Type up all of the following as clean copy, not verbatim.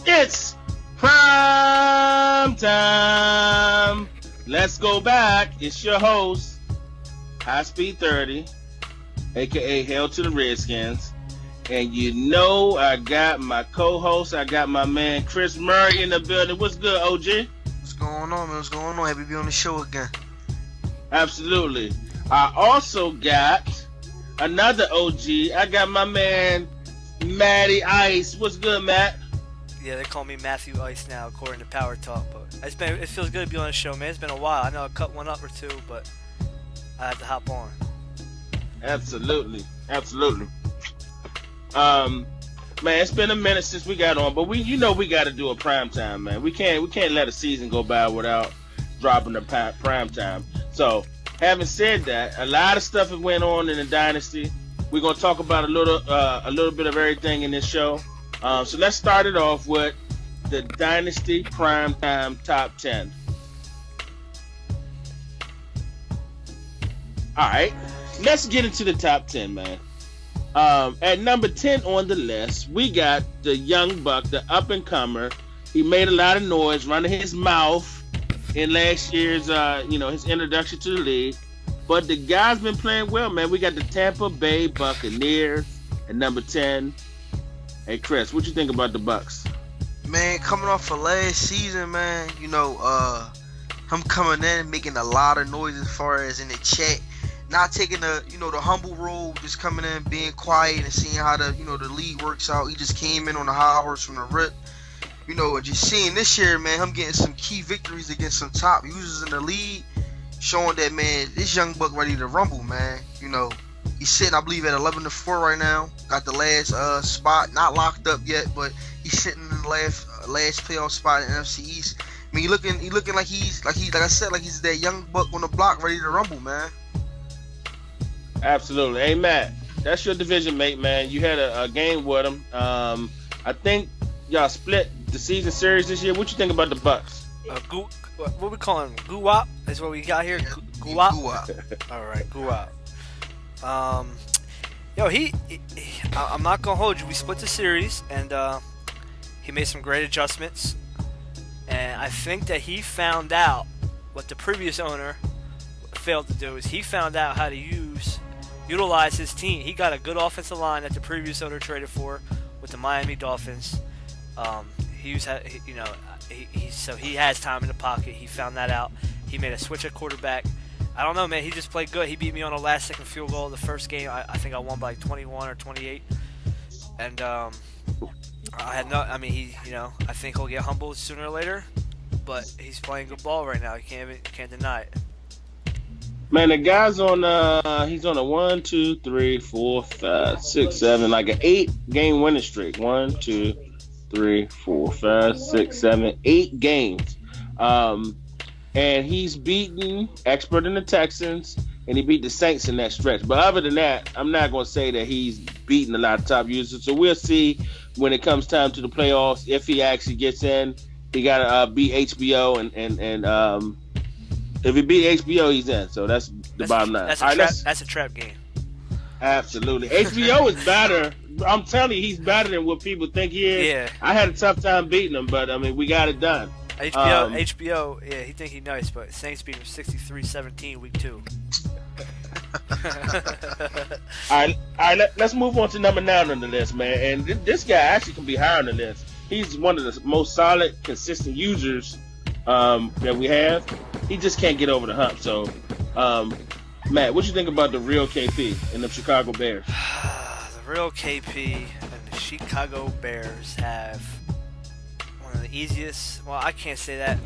It's prime time. Let's go back. It's your host, High Speed 30, aka Hail to the Redskins. And you know I got my co-host, I got my man Chris Murray in the building. What's good, OG? What's going on, man? What's going on? Happy to be on the show again. Absolutely. I also got another OG. I got my man Matty Ice. What's good, Matt? Yeah, they call me Matthew Ice now, according to Power Talk. But it feels good to be on the show, man. It's been a while. I know I cut one up or two, but I had to hop on. Absolutely. Man, it's been a minute since we got on, but we got to do a prime time, man. We can't let a season go by without dropping the prime time. So, having said that, a lot of stuff that went on in the Dynasty. We're gonna talk about a little bit of everything in this show. So let's start it off with the Dynasty Primetime Top 10. All right, let's get into the top 10, man. At number 10 on the list, we got the young buck, the up-and-comer. He made a lot of noise running his mouth in last year's, his introduction to the league. But the guy's been playing well, man. We got the Tampa Bay Buccaneers at number 10. Hey, Chris, what you think about the Bucs? Man, coming off of last season, man, him coming in, making a lot of noise as far as in the chat. Not taking the humble role, just coming in, being quiet, and seeing how the league works out. He just came in on a high horse from the rip. Just seeing this year, man, him getting some key victories against some top users in the league, showing that, man, this young buck ready to rumble, man. He's sitting, I believe, at 11-4 right now. Got the last spot, not locked up yet, but he's sitting in the last playoff spot in NFC East. I mean, he looking like he's that young buck on the block, ready to rumble, man. Absolutely. Hey, Matt, that's your division mate, man. You had a game with him. I think y'all split the season series this year. What you think about the Bucs? What we call him? Guwap is what we got here. Guwap. All right, Guwap. I'm not gonna hold you. We split the series, and he made some great adjustments. And I think that he found out what the previous owner failed to do. Is he found out how to utilize his team. He got a good offensive line that the previous owner traded for with the Miami Dolphins. So he has time in the pocket. He found that out. He made a switch at quarterback. I don't know, man. He just played good. He beat me on a last-second field goal the first game. I think I won by 21 or 28. And I think he'll get humbled sooner or later. But he's playing good ball right now. You can't deny it. Man, the guy's on he's on a 1, 2, 3, 4, 5, 6, 7, like an 8-game winning streak. 1, 2, 3, 4, 5, 6, 7, 8 games. And he's beaten expert in the Texans, and he beat the Saints in that stretch. But other than that, I'm not going to say that he's beaten a lot of top users. So we'll see when it comes time to the playoffs if he actually gets in. He got to beat HBO and if he beat HBO, he's in. So that's the bottom line. That's a trap game. Absolutely. HBO is better. I'm telling you, he's better than what people think he is. Yeah. I had a tough time beating him, but, I mean, we got it done. HBO, yeah, he think he's nice, but Saints beat him 63-17 week 2. All right, let's move on to number 9 on the list, man. And this guy actually can be higher on the list. He's one of the most solid, consistent users that we have. He just can't get over the hump. So, Matt, what you think about the real KP and the Chicago Bears? The real KP and the Chicago Bears have one of the easiest. Well, I can't say that.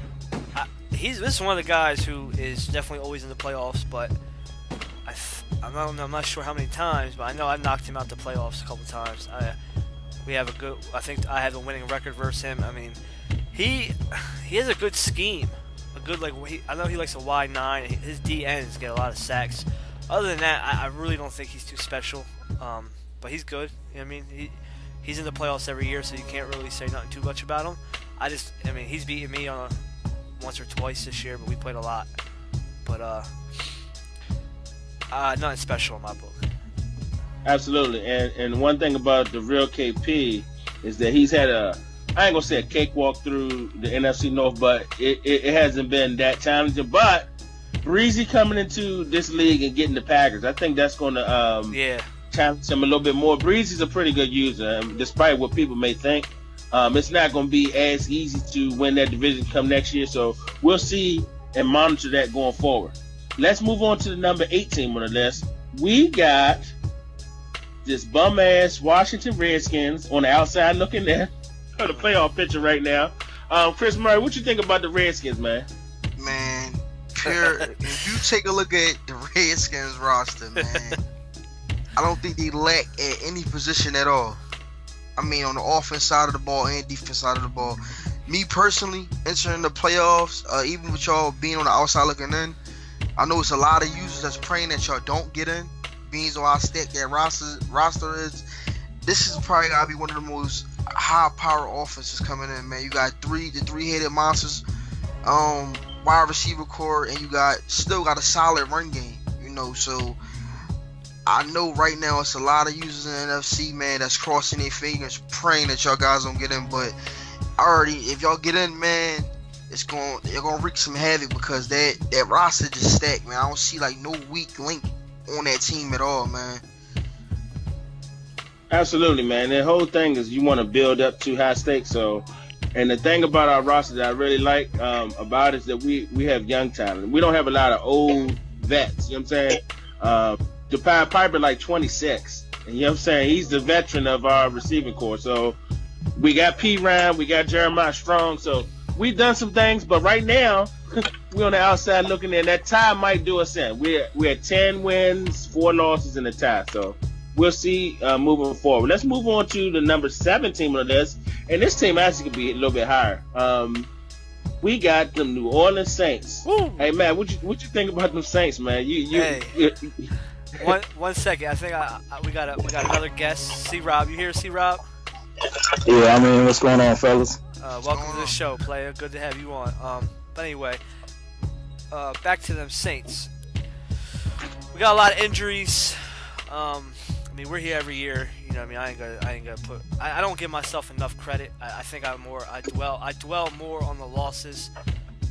This is one of the guys who is definitely always in the playoffs, but I'm not sure how many times, but I know I've knocked him out the playoffs a couple times. I think I have a winning record versus him. I mean, he has a good scheme. I know he likes a wide 9. His DNs get a lot of sacks. Other than that, I really don't think he's too special. But he's good. I mean, he's in the playoffs every year, so you can't really say nothing too much about him. He's beaten me once or twice this year, but we played a lot. But nothing special in my book. Absolutely, and one thing about the real KP is that he's had a I ain't gonna say a cakewalk through the NFC North, but it hasn't been that challenging. But Breezy coming into this league and getting the Packers, I think that's gonna challenge him a little bit more. Breezy's a pretty good user, despite what people may think. It's not gonna be as easy to win that division come next year, so we'll see and monitor that going forward. Let's move on to the number 8 team on the list. We got this bum ass Washington Redskins on the outside looking in for the playoff picture right now. Chris Murray, what you think about the Redskins, man? Man, if you take a look at the Redskins roster, man, I don't think they lack at any position at all. I mean, on the offense side of the ball and defense side of the ball. Me personally, entering the playoffs, even with y'all being on the outside looking in, I know it's a lot of users that's praying that y'all don't get in. Being so how stacked that roster is, this is probably gotta be one of the most high power offenses coming in, man. You got the three-headed monsters, wide receiver core, and you still got a solid run game, you know. So I know right now it's a lot of users in the NFC, man, that's crossing their fingers, praying that y'all guys don't get in. But if y'all get in, man, you're gonna wreak some havoc because that roster just stacked, man. I don't see like no weak link on that team at all, man. Absolutely, man. The whole thing is you want to build up to high stakes. So, and the thing about our roster that I really like about it is that we have young talent. We don't have a lot of old vets. You know what I'm saying? DePie Piper like 26, and you know what I'm saying? He's the veteran of our receiving corps. So we got P. Ryan, we got Jeremiah Strong. So we've done some things, but right now we're on the outside looking in. That tie might do us in. We're at 10 wins, 4 losses, and a tie. So we'll see moving forward. Let's move on to the number 7 team on the list, and this team actually could be a little bit higher. We got the New Orleans Saints. Woo. Hey man, what you think about them Saints, man? One second. I think we got another guest. C-Rob, you here, C-Rob? Yeah, I mean, what's going on, fellas? Welcome to the show, player. Good to have you on. But anyway, back to them Saints. We got a lot of injuries. I mean, we're here every year. You know, what I mean, I ain't gonna put. I don't give myself enough credit. I think I dwell more on the losses.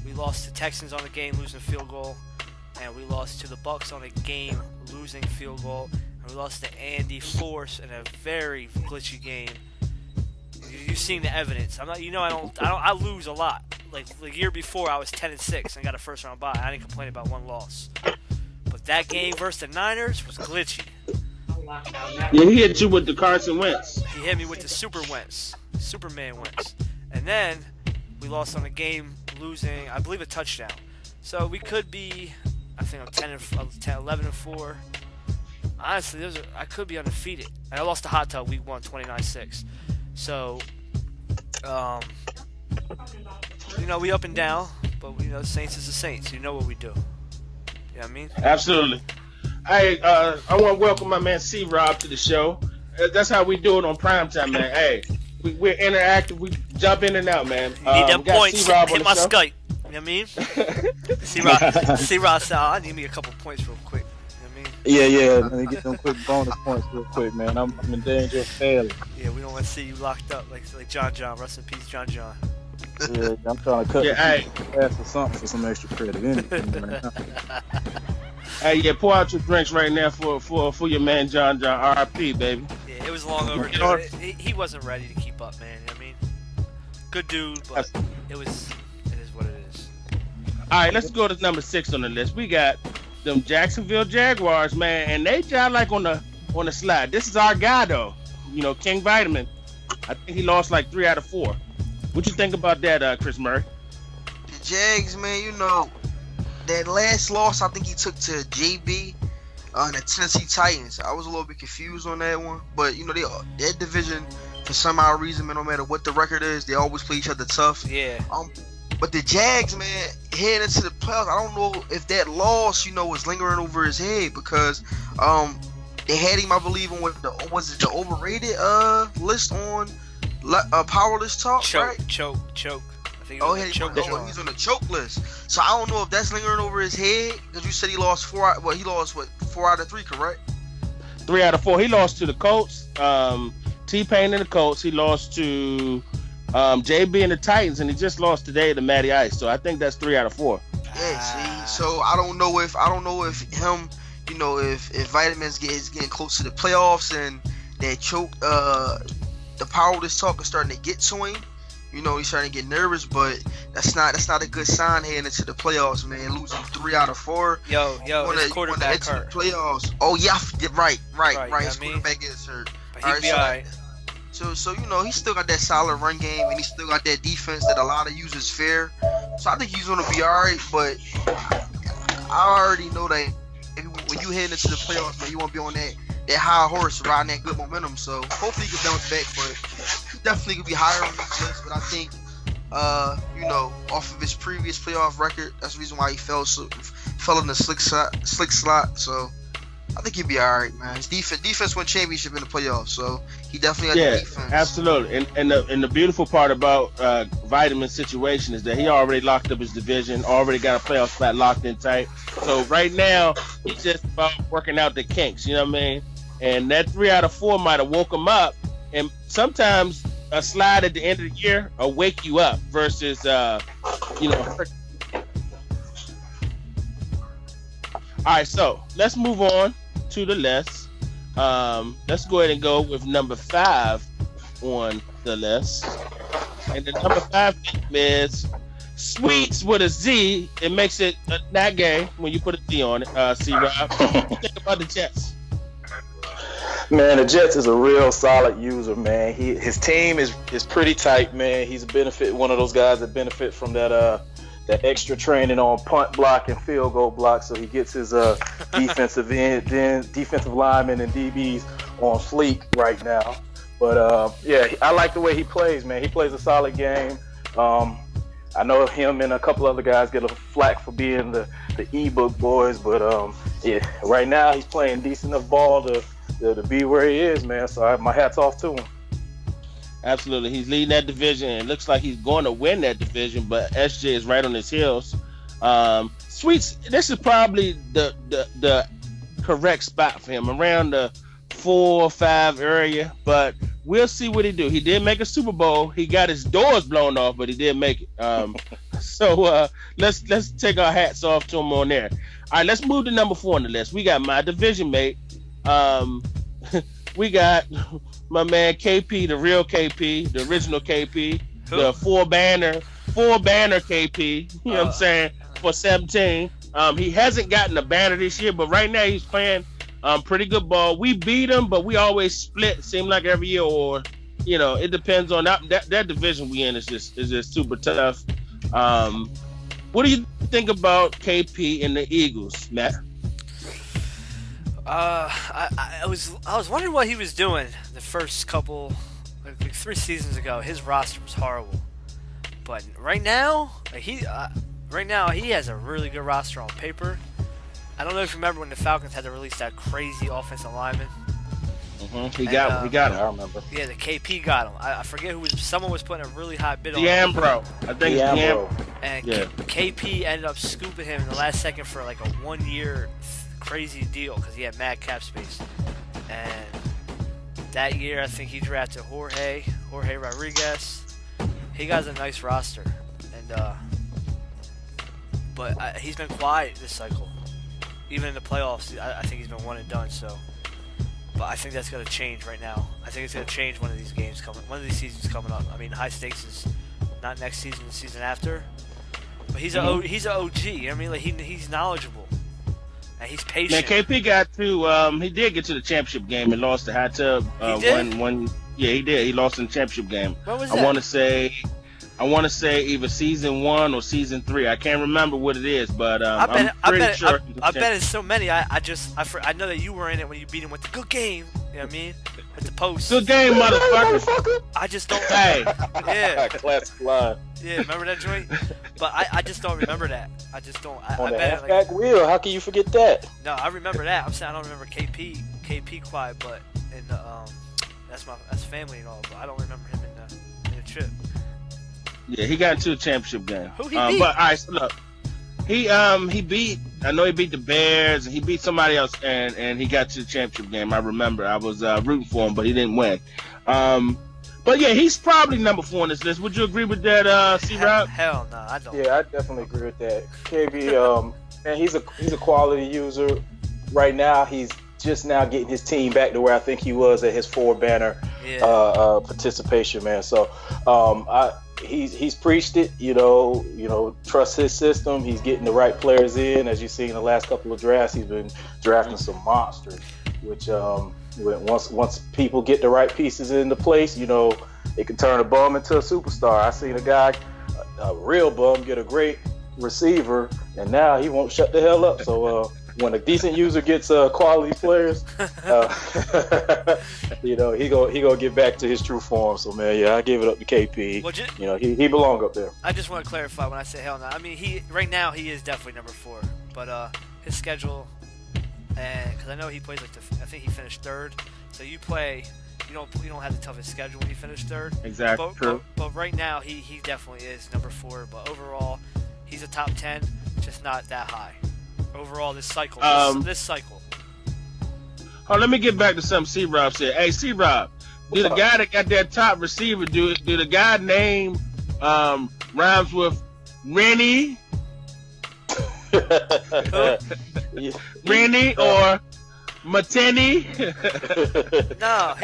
We lost to Texans on the game, losing field goal, and we lost to the Bucks on a game, losing field goal, and we lost to Andy Force in a very glitchy game. You've seen the evidence. I lose a lot. Like the year before, I was 10-6 and got a first round bye. I didn't complain about one loss. But that game versus the Niners was glitchy. Yeah, he hit you with the Carson Wentz. He hit me with the Superman Wentz. And then we lost on a game, losing, I believe, a touchdown. So we could be, I think I'm 11-4. Honestly, I could be undefeated. And I lost to Hot Tub week 1, 29-6. So, you know, we up and down, but you know, Saints is the Saints. You know what we do. You know what I mean? Absolutely. Hey, I want to welcome my man C-Rob to the show. That's how we do it on Primetime, man. Hey, we're interactive. We jump in and out, man. You need them points. Hit my Skype. You know what I mean? C-Rob said, I need me a couple points real quick. Yeah. Let me get some quick bonus points real quick, man. I'm in danger of failing. Yeah, we don't want to see you locked up like John. Rest in peace, John. Yeah, I'm trying to cut ass or something for some extra credit. Anything right now. Hey, yeah, pour out your drinks right now for your man John. R.I.P. baby. Yeah, it was long overdue. He wasn't ready to keep up, man. You know what I mean? Good dude, but it is what it is. All right, let's go to number 6 on the list. We got them Jacksonville Jaguars, man, and they job like on the slide. This is our guy though, you know, King Vitamin. I think he lost like 3 out of 4. What you think about that, Chris Murray? The Jags, man, you know, that last loss I think he took to JB and the Tennessee Titans. I was a little bit confused on that one, but you know, that division for some odd reason, man, no matter what the record is, they always play each other tough. Yeah. But the Jags, man, heading into the playoffs, I don't know if that loss, you know, was lingering over his head because they had him, I believe, on the overrated list on Power List Talk, right? Choke. I think he's on the choke list. So I don't know if that's lingering over his head because you said he lost 4 out of 3, correct? 3 out of 4. He lost to the Colts. T-Pain and the Colts. He lost to JB and the Titans, and he just lost today to Matty Ice. So I think that's 3 out of 4. Yeah, see, so I don't know if him, you know, if Vitamins is getting close to the playoffs and that choke, the power of this talk is starting to get to him. You know, he's starting to get nervous, but that's not a good sign heading into the playoffs, man. Losing 3 out of 4. Yo, his quarterback hurt. Playoffs. Oh yeah, right. His mean? quarterback is hurt. But he'll be alright. So you know, he still got that solid run game, and he still got that defense that a lot of users fear. So I think he's gonna be alright. But I already know that when you head into the playoffs, man, you won't be on that high horse riding that good momentum. So hopefully he can bounce back, but he definitely could be higher on this list. But I think, you know, off of his previous playoff record, that's the reason why he fell in the slick slot. So I think he'll be all right, man. His defense won championship in the playoffs, so he definitely got the defense. Absolutely. And the beautiful part about Vitamin's situation is that he already locked up his division, already got a playoff spot locked in tight. So right now, he's just about working out the kinks, you know what I mean? And that 3 out of 4 might have woke him up. And sometimes a slide at the end of the year will wake you up versus, you know. All right, so let's move on to the list. Let's go ahead and go with number 5 on the list. And the number 5 team is Sweets with a Z. It makes it not gay when you put a Z on it. C-Rob, what do you think about the Jets? Man, the Jets is a real solid user, man. His team is pretty tight, man. He's one of those guys that benefit from that extra training on punt block and field goal block, so he gets his defensive linemen and DBs on fleek right now. But yeah, I like the way he plays, man. He plays a solid game. I know him and a couple other guys get a flack for being the e-book boys, but yeah, right now he's playing decent enough ball to be where he is, man. So my hat's off to him. Absolutely. He's leading that division, and it looks like he's going to win that division, but SJ is right on his heels. Sweets, this is probably the correct spot for him, around the 4 or 5 area, but we'll see what he do. He did make a Super Bowl. He got his doors blown off, but he did make it. So let's take our hats off to him on there. All right, let's move to number 4 on the list. We got my division mate. We got my man KP, the real KP, the original KP, the four banner KP, you know what I'm saying, for 17. He hasn't gotten a banner this year, but right now he's playing pretty good ball. We beat him, but we always split, seem like every year, or, you know, it depends on that division we in is just super tough. What do you think about KP and the Eagles, Matt? I was wondering what he was doing the first couple, like 3 seasons ago. His roster was horrible, but right now he has a really good roster on paper. I don't know if you remember when the Falcons had to release that crazy offensive lineman. He got him. I remember. Yeah, the KP got him. I forget who was. Someone was putting a really high bid on D'Ambro. I think D'Ambro. And yeah. KP ended up scooping him in the last second for like a 1-year crazy deal because he had mad cap space. And that year, I think he drafted Jorge Rodriguez. He got a nice roster, and but he's been quiet this cycle. Even in the playoffs, I think he's been one and done. So, but I think that's gonna change right now. I think it's gonna change one of these seasons coming up. I mean, high stakes is not next season, the season after. But he's an OG. You know what I mean? Like he's knowledgeable. And he's patient. Man, KP got to he did get to the championship game and lost to Hot Tub. He did? Yeah, he did. He lost in the championship game. What was that? I want to say either season 1 or season 3. I can't remember what it is, but I'm pretty sure. I bet it's so many. I know that you were in it when you beat him with the good game. You know what I mean? At the post. Good game, motherfucker. I just don't. Hey. Yeah. Classic line. Yeah, remember that joint? But I just don't remember that. I just don't. On the halfback wheel, how can you forget that? No, I remember that. I'm saying I don't remember KP quiet, but in the that's family and all. But I don't remember him in the trip. Yeah, he got into a championship game. Who he beat? But all right, so look, he beat. I know he beat the Bears and he beat somebody else, and he got to the championship game. I remember I was rooting for him, but he didn't win. But yeah, he's probably number 4 on this list. Would you agree with that, C-Rob? Hell no, I don't. Yeah, I definitely agree with that. KB, man, he's a quality user. Right now, he's just now getting his team back to where I think he was at his 4-banner participation, man. So he's preached it, trust his system. He's getting the right players in. As you've seen in the last couple of drafts, he's been drafting some monsters, which once people get the right pieces into place, it can turn a bum into a superstar. I seen a guy, a real bum, get a great receiver, and now he won't shut the hell up. So when a decent user gets quality players, he gonna get back to his true form. So man, yeah, I give it up to KP. Well, he belong up there. I just want to clarify when I say hell no. I mean, right now he is definitely number 4, but his schedule, and because I know he plays I think he finished 3rd. So you don't have the toughest schedule when you finish 3rd. Exactly. True. But right now he definitely is number 4. But overall, he's a top 10, just not that high. Overall, this cycle. This cycle. Oh, let me get back to something C-Rob said. Hey, C-Rob, do the guy that got that top receiver, do the guy name rhymes with Rennie? Rennie or Mateni? No,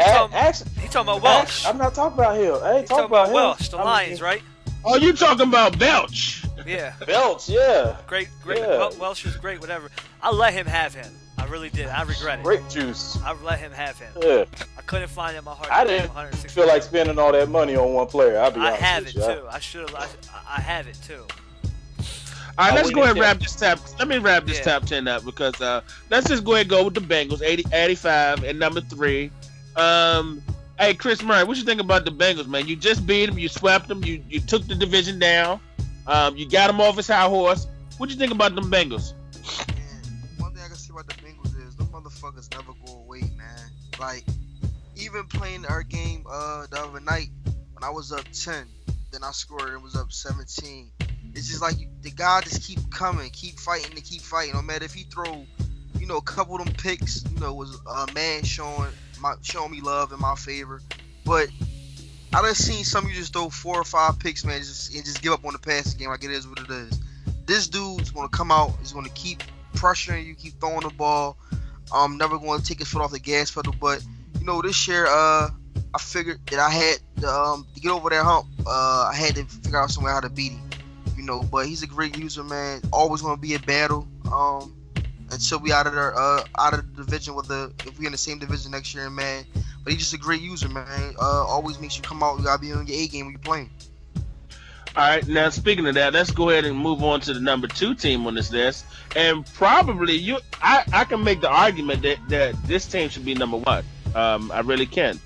he's talking about Welsh. I'm not talking about him. I ain't talking about him. Welsh, the Lions, right? Oh, you talking about Belch? Yeah. Belch, yeah. Great. Yeah. Welsh is great, whatever. I let him have him. I really did. I regret it. Grape juice. I let him have him. Yeah. I couldn't find it in my heart. I didn't feel like spending all that money on one player. I'll be honest. I have with it you. too. I should have. I have it too. All right, let's go ahead and wrap this top. Let me wrap this top 10 up because let's just go ahead and go with the Bengals, 85 and number 3. Hey, Chris Murray, what you think about the Bengals, man? You just beat them, you swept them, you took the division down, you got him off his high horse. What you think about them Bengals? Man, one thing I can say about the Bengals is them motherfuckers never go away, man. Like, even playing our game the other night when I was up 10, then I scored and was up 17. It's just like the guy just keep coming, keep fighting. No matter if he throw, a couple of them picks, was a man showing me love in my favor. But I done seen some of you just throw 4 or 5 picks, man, and just give up on the passing game. Like it is what it is. This dude's gonna come out. He's gonna keep pressuring you, keep throwing the ball. Never gonna take his foot off the gas pedal. But this year, I figured that I had to get over that hump. I had to figure out somewhere how to beat him. But he's a great user, man. Always gonna be a battle. Until we out of the division if we in the same division next year, man. But he's just a great user, man. Always makes you come out. You gotta be on your A game when you're playing. All right, now speaking of that, let's go ahead and move on to the number 2 team on this list. And probably I can make the argument that this team should be number 1. I really can.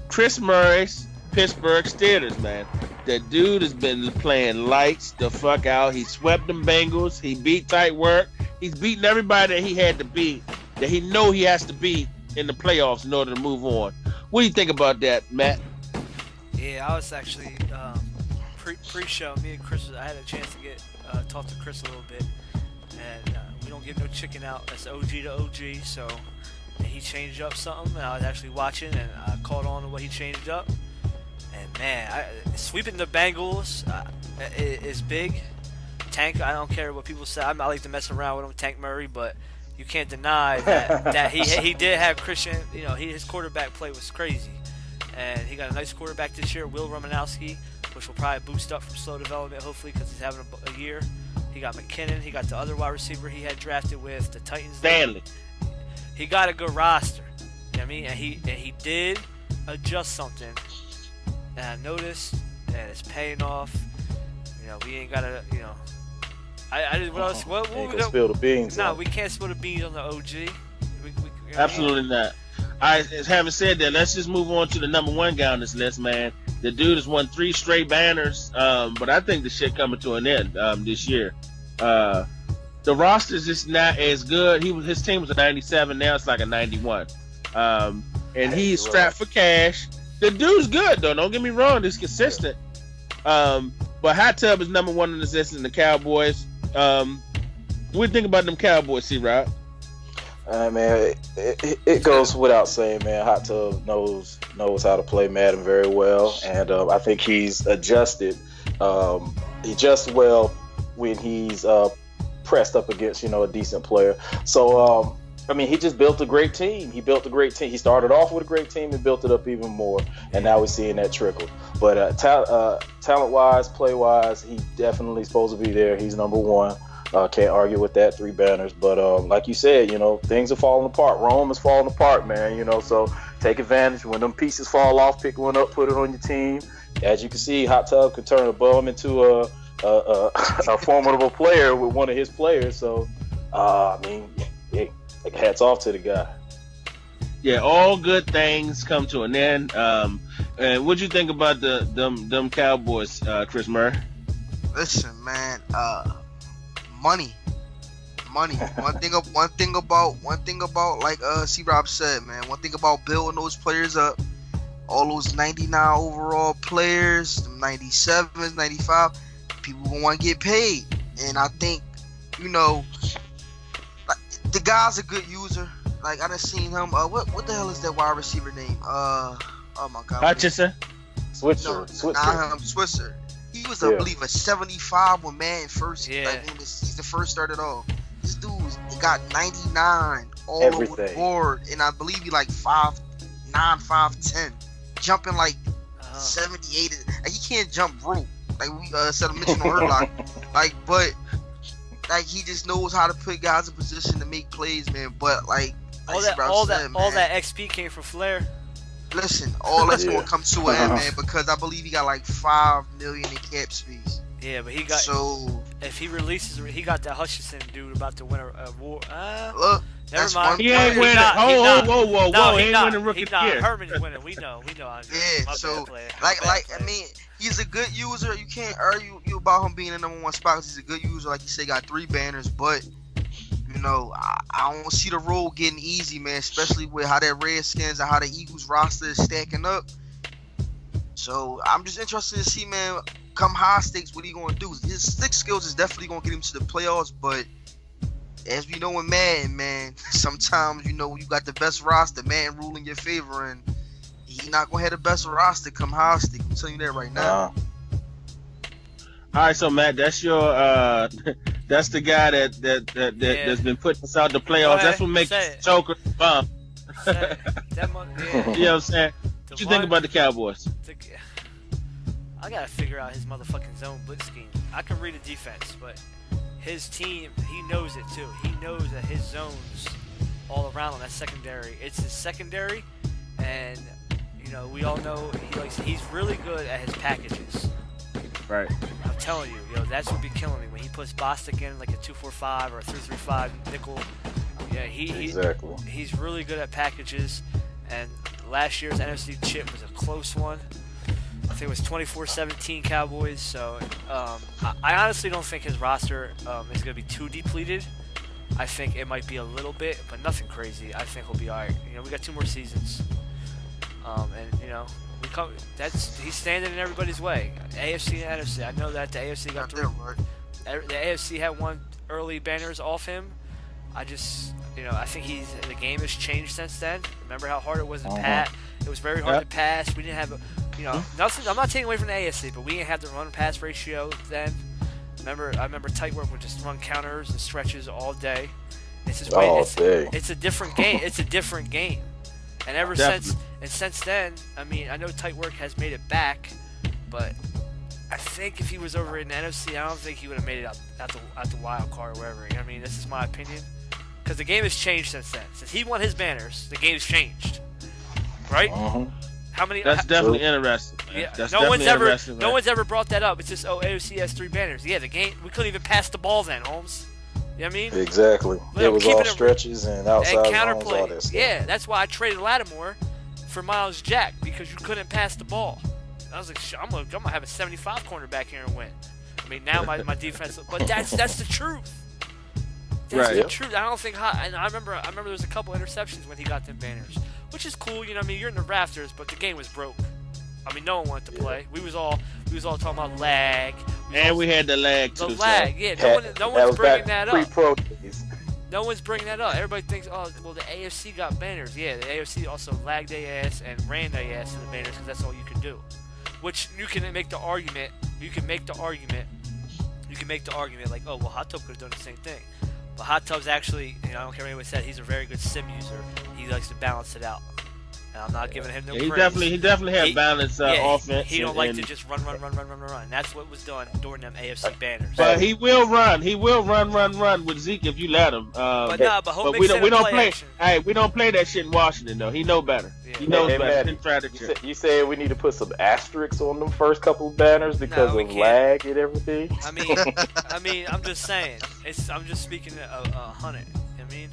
Chris Murray's Pittsburgh Steelers, man. That dude has been playing lights the fuck out. He swept them Bengals. He beat tight work. He's beating everybody that he had to beat, that he know he has to beat in the playoffs in order to move on. What do you think about that, Matt? Yeah, I was actually pre-show. Me and Chris, I had a chance to talk to Chris a little bit, and we don't give no chicken out. That's OG to OG. So he changed up something, and I was actually watching, and I caught on to what he changed up. And man, sweeping the Bengals is big. Tank, I don't care what people say. I like to mess around with him, Tank Murray, but you can't deny that he did have Christian. His quarterback play was crazy, and he got a nice quarterback this year, Will Romanowski, which will probably boost up from slow development, hopefully, because he's having a year. He got McKinnon. He got the other wide receiver he had drafted with the Titans. Stanley. He got a good roster. You know what I mean? And he did adjust something. And I noticed that it's paying off. We ain't gotta. What else? What we gonna spill the beans? No, we can't spill the beans on the OG. Absolutely not. Having said that, let's just move on to the number 1 guy on this list, man. The dude has won 3 straight banners, but I think the shit coming to an end this year. The roster's just not as good. His team was a 97, now it's like a 91. And he's strapped for cash. The dude's good though. Don't get me wrong. He's consistent. But Hot Tub is number 1 on this list, and the Cowboys. What do you think about them Cowboys, C-Rob? Man, it goes without saying, man. Hot Tub knows how to play Madden very well, and I think he's adjusted. He adjusts well when he's pressed up against a decent player. So I mean, he just built a great team. He started off with a great team and built it up even more, and now we're seeing that trickle. But talent-wise, play-wise, he definitely supposed to be there. He's number one. Can't argue with that. 3 banners. But like you said, things are falling apart. Rome is falling apart, man. So take advantage. When them pieces fall off, pick one up, put it on your team. As you can see, Hot Tub can turn a bum into a formidable player with one of his players. So, I mean, hats off to the guy. Yeah, all good things come to an end. And what'd you think about them Cowboys, Chris Murray? Listen, man, money. One thing about like C-Rob said, man. One thing about building those players up, all those 99 overall players, them 97s, 95, people gonna want to get paid, and I think the guy's a good user. Like I done seen him. What the hell is that wide receiver name? Oh my God. Hutchinson. Switzer. Switzer. He was, I believe, a 75 when Madden first, like when the season first started off. This dude got 99 all over the board, and I believe he like 5'9", 5'10", jumping like 78. Like, he can't jump rope like we said. Mention on Herlock, but he just knows how to put guys in position to make plays, man. But like all that XP came from Flair. Listen, all that's gonna come to an end, man, because I believe he got like $5 million in cap space. Yeah, but he got if he releases, he got that Hutchinson dude about to win a war. Look, never mind. He ain't winning. Whoa! He ain't winning rookie of the year. Herman's winning. We know. Yeah, so I mean, he's a good user. You can't argue about him being the number one spot because he's a good user. Like you say, got 3 banners, but. I don't see the road getting easy, man, especially with how that Redskins and how the Eagles roster is stacking up. So I'm just interested to see, man, come high stakes, what he gonna do. His stick skills is definitely gonna get him to the playoffs, but as we know in Madden, man, sometimes you got the best roster, man, rule in your favor, and he not gonna have the best roster come high stakes. I'm telling you that right now. All right, so Matt, that's your that's the guy that's been putting us out the playoffs. That's what makes Joker bomb. You know what I'm saying? What you think about the Cowboys? I gotta figure out his motherfucking zone blitz scheme. I can read a defense, but his team, he knows it too. He knows that his zones all around on that secondary. It's his secondary, and we all know he's really good at his packages. Right. I'm telling you, that's what be killing me when he puts Bostic in like a 2-4-5 or a 3-3-5 nickel. Yeah, he's really good at packages. And last year's NFC chip was a close one. I think it was 24-17 Cowboys. So I honestly don't think his roster is going to be too depleted. I think it might be a little bit, but nothing crazy. I think he'll be all right. We got 2 more seasons, and he's standing in everybody's way. AFC and NFC. I know that the AFC got 3. The AFC had 1 early banners off him. I just, I think the game has changed since then. Remember how hard it was to pass? It was very hard to pass. We didn't have nothing. I'm not taking away from the AFC, but we didn't have the run-pass ratio then. I remember tight work would just run counters and stretches all day. It's a different game. It's a different game. And since then, I mean, I know tight work has made it back, but I think if he was over in the NFC, I don't think he would have made it out the wild card or wherever. I mean, this is my opinion, because the game has changed since then. Since he won his banners, the game's changed, right? How many? That's definitely interesting. Yeah, that's no one's ever brought that up. It's just AOC has 3 banners. Yeah, the game, we couldn't even pass the ball then, Holmes. You know what I mean? Exactly. It was all stretches and outside and zones, all that stuff. Yeah, that's why I traded Lattimore for Miles Jack, because you couldn't pass the ball. I was like, I'm gonna have a 75 cornerback here and win. I mean, now my defense, but that's the truth. That's the truth. I don't think and I remember there was a couple interceptions when he got them banners, which is cool. I mean, you're in the rafters, but the game was broke. I mean, no one wanted to play. We was all talking about lag. We had the lag too. The lag, yeah. No one's bringing that up. Pre-pro days. No one's bringing that up. Everybody thinks, oh, well, the AFC got banners. Yeah, the AFC also lagged their ass and ran their ass to the banners because that's all you can do. Which you can make the argument. You can make the argument like, oh, well, Hot Tub could have done the same thing. But Hot Tub's actually, I don't care what anyone said, he's a very good sim user. He likes to balance it out. And I'm not giving him no praise. He definitely had balance offense. He don't like to just run. That's what was done during them AFC banners. But he will run. He will run with Zeke if you let him. But we don't play. Hey, we don't play that shit in Washington though. He know better. Yeah. He knows better. You said we need to put some asterisks on them first couple of banners because of lag and everything. I mean, I'm just saying. I'm just speaking a hundred. I mean.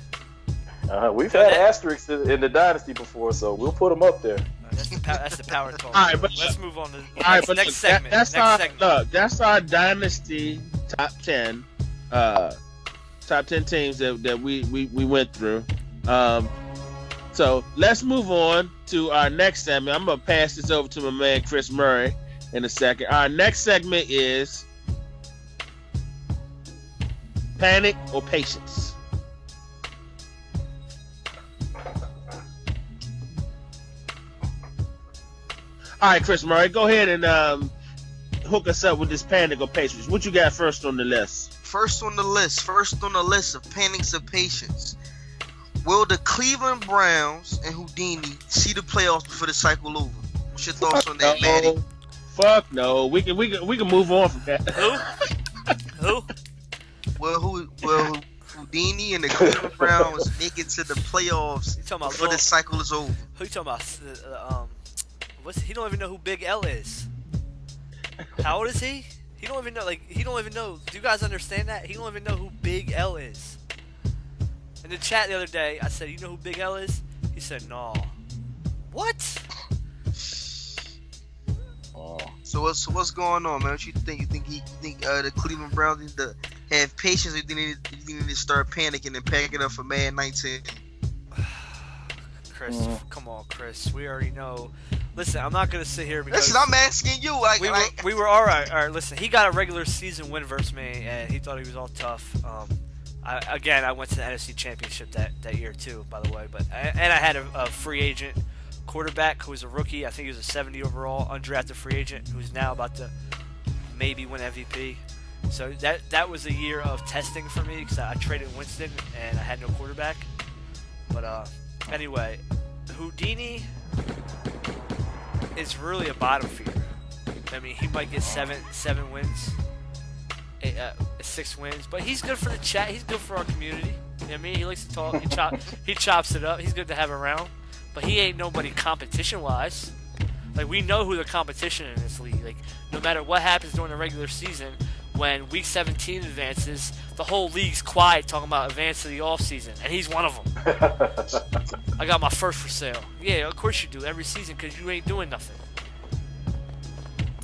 We've had asterisks in the Dynasty before, so we'll put them up there. That's the power talk. All right, but let's move on to the next segment. That's our Dynasty top 10 teams that we went through. So let's move on to our next segment. I'm going to pass this over to my man Chris Murray in a second. Our next segment is Panic or Patience. All right, Chris Murray, go ahead and hook us up with this Panic or Patience. What you got first on the list? First on the list of Panics or Patience. Will the Cleveland Browns and Houdini see the playoffs before the cycle over? What's your thoughts on that, Manny? Fuck no. We can move on from that. Who? Will Houdini and the Cleveland Browns make it to the playoffs before the cycle is over? Who you talking about? He don't even know who Big L is. How old is he? He don't even know. Do you guys understand that? He don't even know who Big L is. In the chat the other day, I said, "You know who Big L is?" He said, "No." What? Oh. So what's going on, man? What you think? You think the Cleveland Browns need to have patience, or you need to start panicking and packing up for Madden 19? Chris, come on, Chris. We already know. Listen, I'm not gonna sit here because. Listen, I'm asking you. We were all right. All right, listen. He got a regular season win versus me, and he thought he was all tough. I went to the NFC Championship that year too, by the way. I had a free agent quarterback who was a rookie. I think he was a 70 overall undrafted free agent who's now about to maybe win MVP. So that was a year of testing for me because I traded Winston and I had no quarterback. But anyway, Houdini is really a bottom feeder. I mean, he might get seven wins, 6 wins, but he's good for the chat. He's good for our community. You know what I mean? He likes to talk. He chops it up. He's good to have around, but he ain't nobody competition-wise. Like, we know who the competition in this league. Like, no matter what happens during the regular season, when Week 17 advances, the whole league's quiet talking about advance to the offseason, and he's one of them. I got my first for sale. Yeah, of course you do every season because you ain't doing nothing.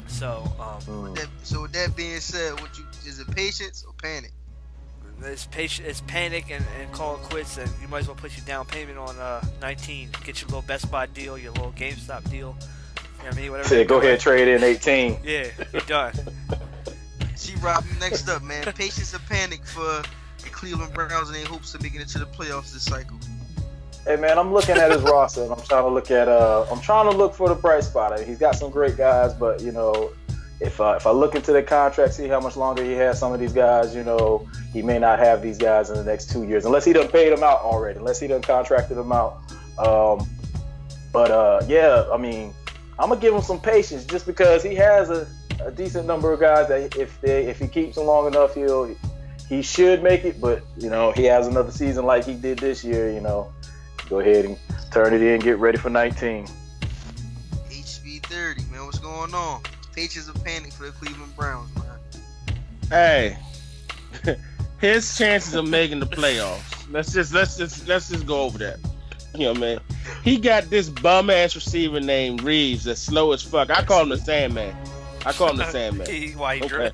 So, so with that being said, is it patience or panic? It's panic and call it quits, and you might as well put your down payment on 19. Get your little Best Buy deal, your little GameStop deal. You know what I mean? Whatever. Go ahead, trade in 18. Yeah, you're done. Rob, next up, man. Patience or panic for the Cleveland Browns and their hopes of making it to the playoffs this cycle? Hey man, I'm looking at his roster and I'm trying to look for the bright spot. I mean, he's got some great guys, but if I look into the contract, see how much longer he has some of these guys, he may not have these guys in the next 2 years unless he done paid them out already, unless he done contracted them out. Yeah, I mean, I'm gonna give him some patience just because he has a decent number of guys that if he keeps them long enough, he should make it. But he has another season like he did this year. Go ahead and turn it in, get ready for 19. HB30, man, what's going on? Patience or panic for the Cleveland Browns, man? Hey, his chances of making the playoffs. Let's just go over that. You know what I mean? He got this bum ass receiver named Reeves that's slow as fuck. I call him the Sandman. Why he drip?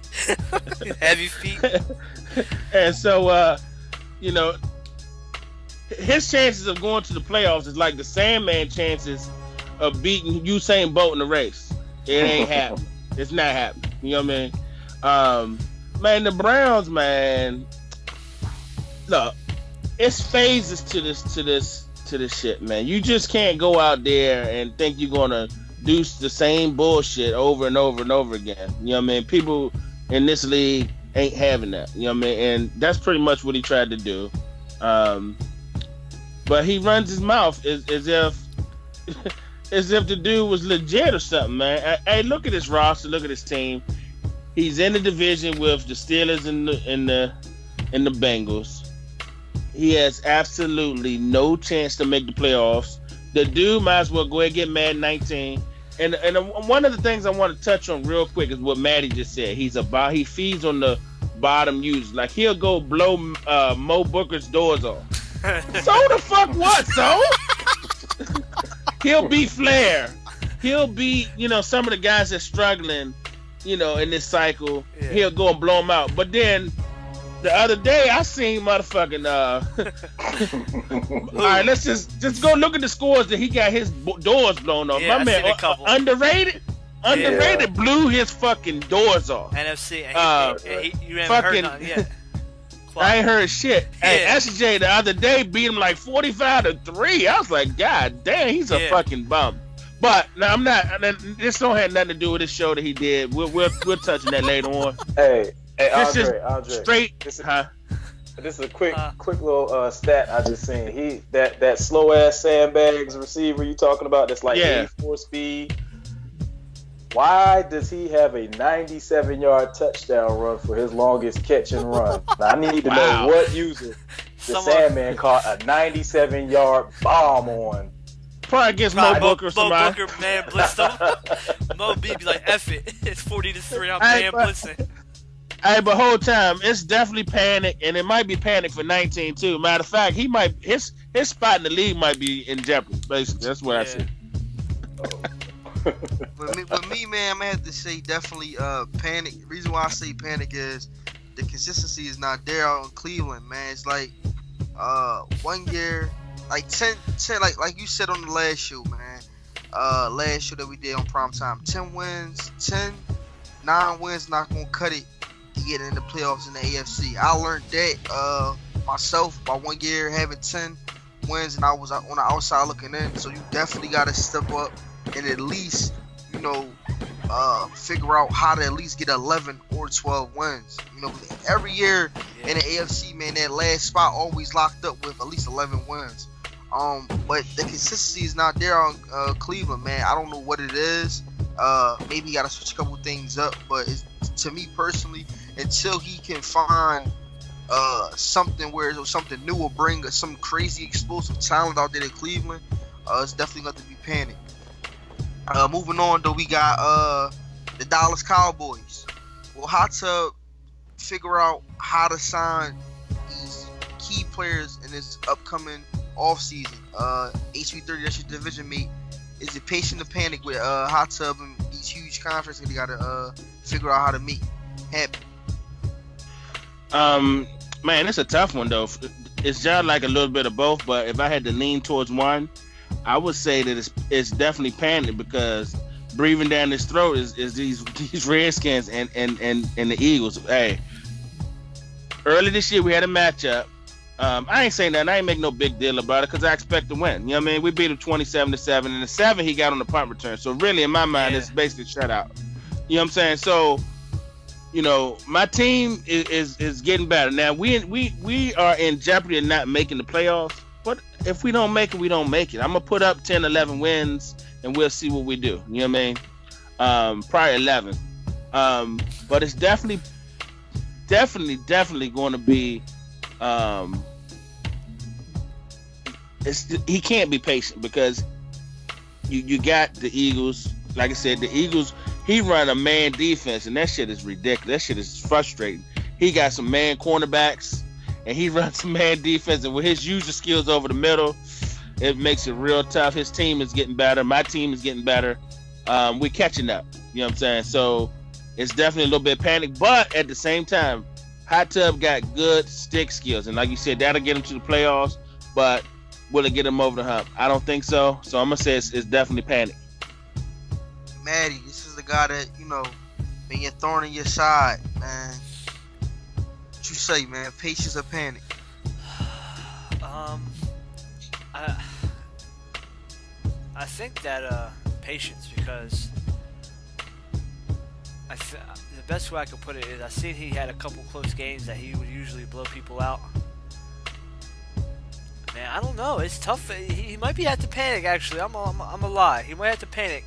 Heavy feet. And so, his chances of going to the playoffs is like the Sandman chances of beating Usain Bolt in the race. It ain't happening. It's not happening. You know what I mean? Man, the Browns, man. Look, it's phases to this shit, man. You just can't go out there and think you're gonna do the same bullshit over and over and over again. You know what I mean? People in this league ain't having that. You know what I mean? And that's pretty much what he tried to do. But he runs his mouth as if as if the dude was legit or something, man. Hey, look at his roster. Look at his team. He's in the division with the Steelers and the Bengals. He has absolutely no chance to make the playoffs. The dude might as well go ahead and get Madden 19. And one of the things I want to touch on real quick is what Maddie just said. He feeds on the bottom users. Like, he'll go blow Mo Booker's doors off. So the fuck what, so? He'll be Flair. He'll be, some of the guys that's struggling, in this cycle. Yeah. He'll go and blow them out. But then the other day I seen motherfucking all right, let's just go look at the scores that he got his doors blown off. Yeah, my man, underrated blew his fucking doors off. NFC, and you haven't heard nothing yet. I ain't heard shit. Yeah. Hey, SJ the other day beat him like 45-3. I was like, God damn, he's a fucking bum. But now I'm not. This don't have nothing to do with this show that he did. We'll touch on that later on. Hey, Andre. Straight. This is a quick little stat I just seen. He that slow ass sandbags receiver you talking about that's like 84 speed. Why does he have a 97-yard touchdown run for his longest catch and run? Now, I need to know what user the Sandman caught a 97-yard bomb on. Probably against Mo Booker or somebody. Mo Booker, man, blitzed him. Mo B be like, F it. It's 40-3. I'm man blitzing. Hey, but whole time, it's definitely panic, and it might be panic for 19, too. Matter of fact, he might his spot in the league might be in jeopardy, basically. That's what I see. With me, man, I'm gonna have to say definitely panic. The reason why I say panic is the consistency is not there out in Cleveland, man. It's like 1 year, like 10 like you said on the last show, man. Last show that we did on Primetime, 10 wins, 9 wins not gonna cut it to get in the playoffs in the AFC. I learned that myself by 1 year having 10 wins, and I was on the outside looking in. So you definitely gotta step up and at least, figure out how to at least get 11 or 12 wins. Every year in the AFC, man, that last spot always locked up with at least 11 wins. But the consistency is not there on Cleveland, man. I don't know what it is. Maybe you got to switch a couple things up. But to me personally, until he can find something new will bring some crazy explosive talent out there in Cleveland, it's definitely going to be panic. Moving on, though, we got the Dallas Cowboys. Well, how to figure out how to sign these key players in this upcoming offseason. HB30, that's your division mate. Is it patient to panic with Hot Tub and these huge contracts that they got to figure out how to make happen? Man, it's a tough one, though. It's just like a little bit of both, but if I had to lean towards one, I would say that it's definitely panic, because breathing down his throat is these Redskins and the Eagles. Hey, early this year we had a matchup. I ain't saying that. I ain't make no big deal about it because I expect to win. You know what I mean? We beat him 27-7, and the 7 he got on the punt return. So really, in my mind, it's basically shutout. You know what I'm saying? So, my team is getting better. Now we are in jeopardy of not making the playoffs. But if we don't make it, we don't make it. I'm going to put up 10, 11 wins, and we'll see what we do. You know what I mean? Probably 11. But it's definitely going to be he can't be patient, because you got the Eagles. Like I said, the Eagles, he run a man defense, and that shit is ridiculous. That shit is frustrating. He got some man cornerbacks, and he runs some man defense, and with his user skills over the middle, it makes it real tough. His team is getting better. My team is getting better. We're catching up. You know what I'm saying? So it's definitely a little bit of panic, but at the same time, Hot Tub got good stick skills, and like you said, that'll get him to the playoffs, but will it get him over the hump? I don't think so. So I'm going to say it's definitely panic. Maddie, this is the guy that, been your thorn in your side, man. What you say, man? Patience or panic? I think that patience, because the best way I could put it is I seen he had a couple close games that he would usually blow people out. Man, I don't know. It's tough. He might be have to panic. Actually, I'm a lie. He might have to panic.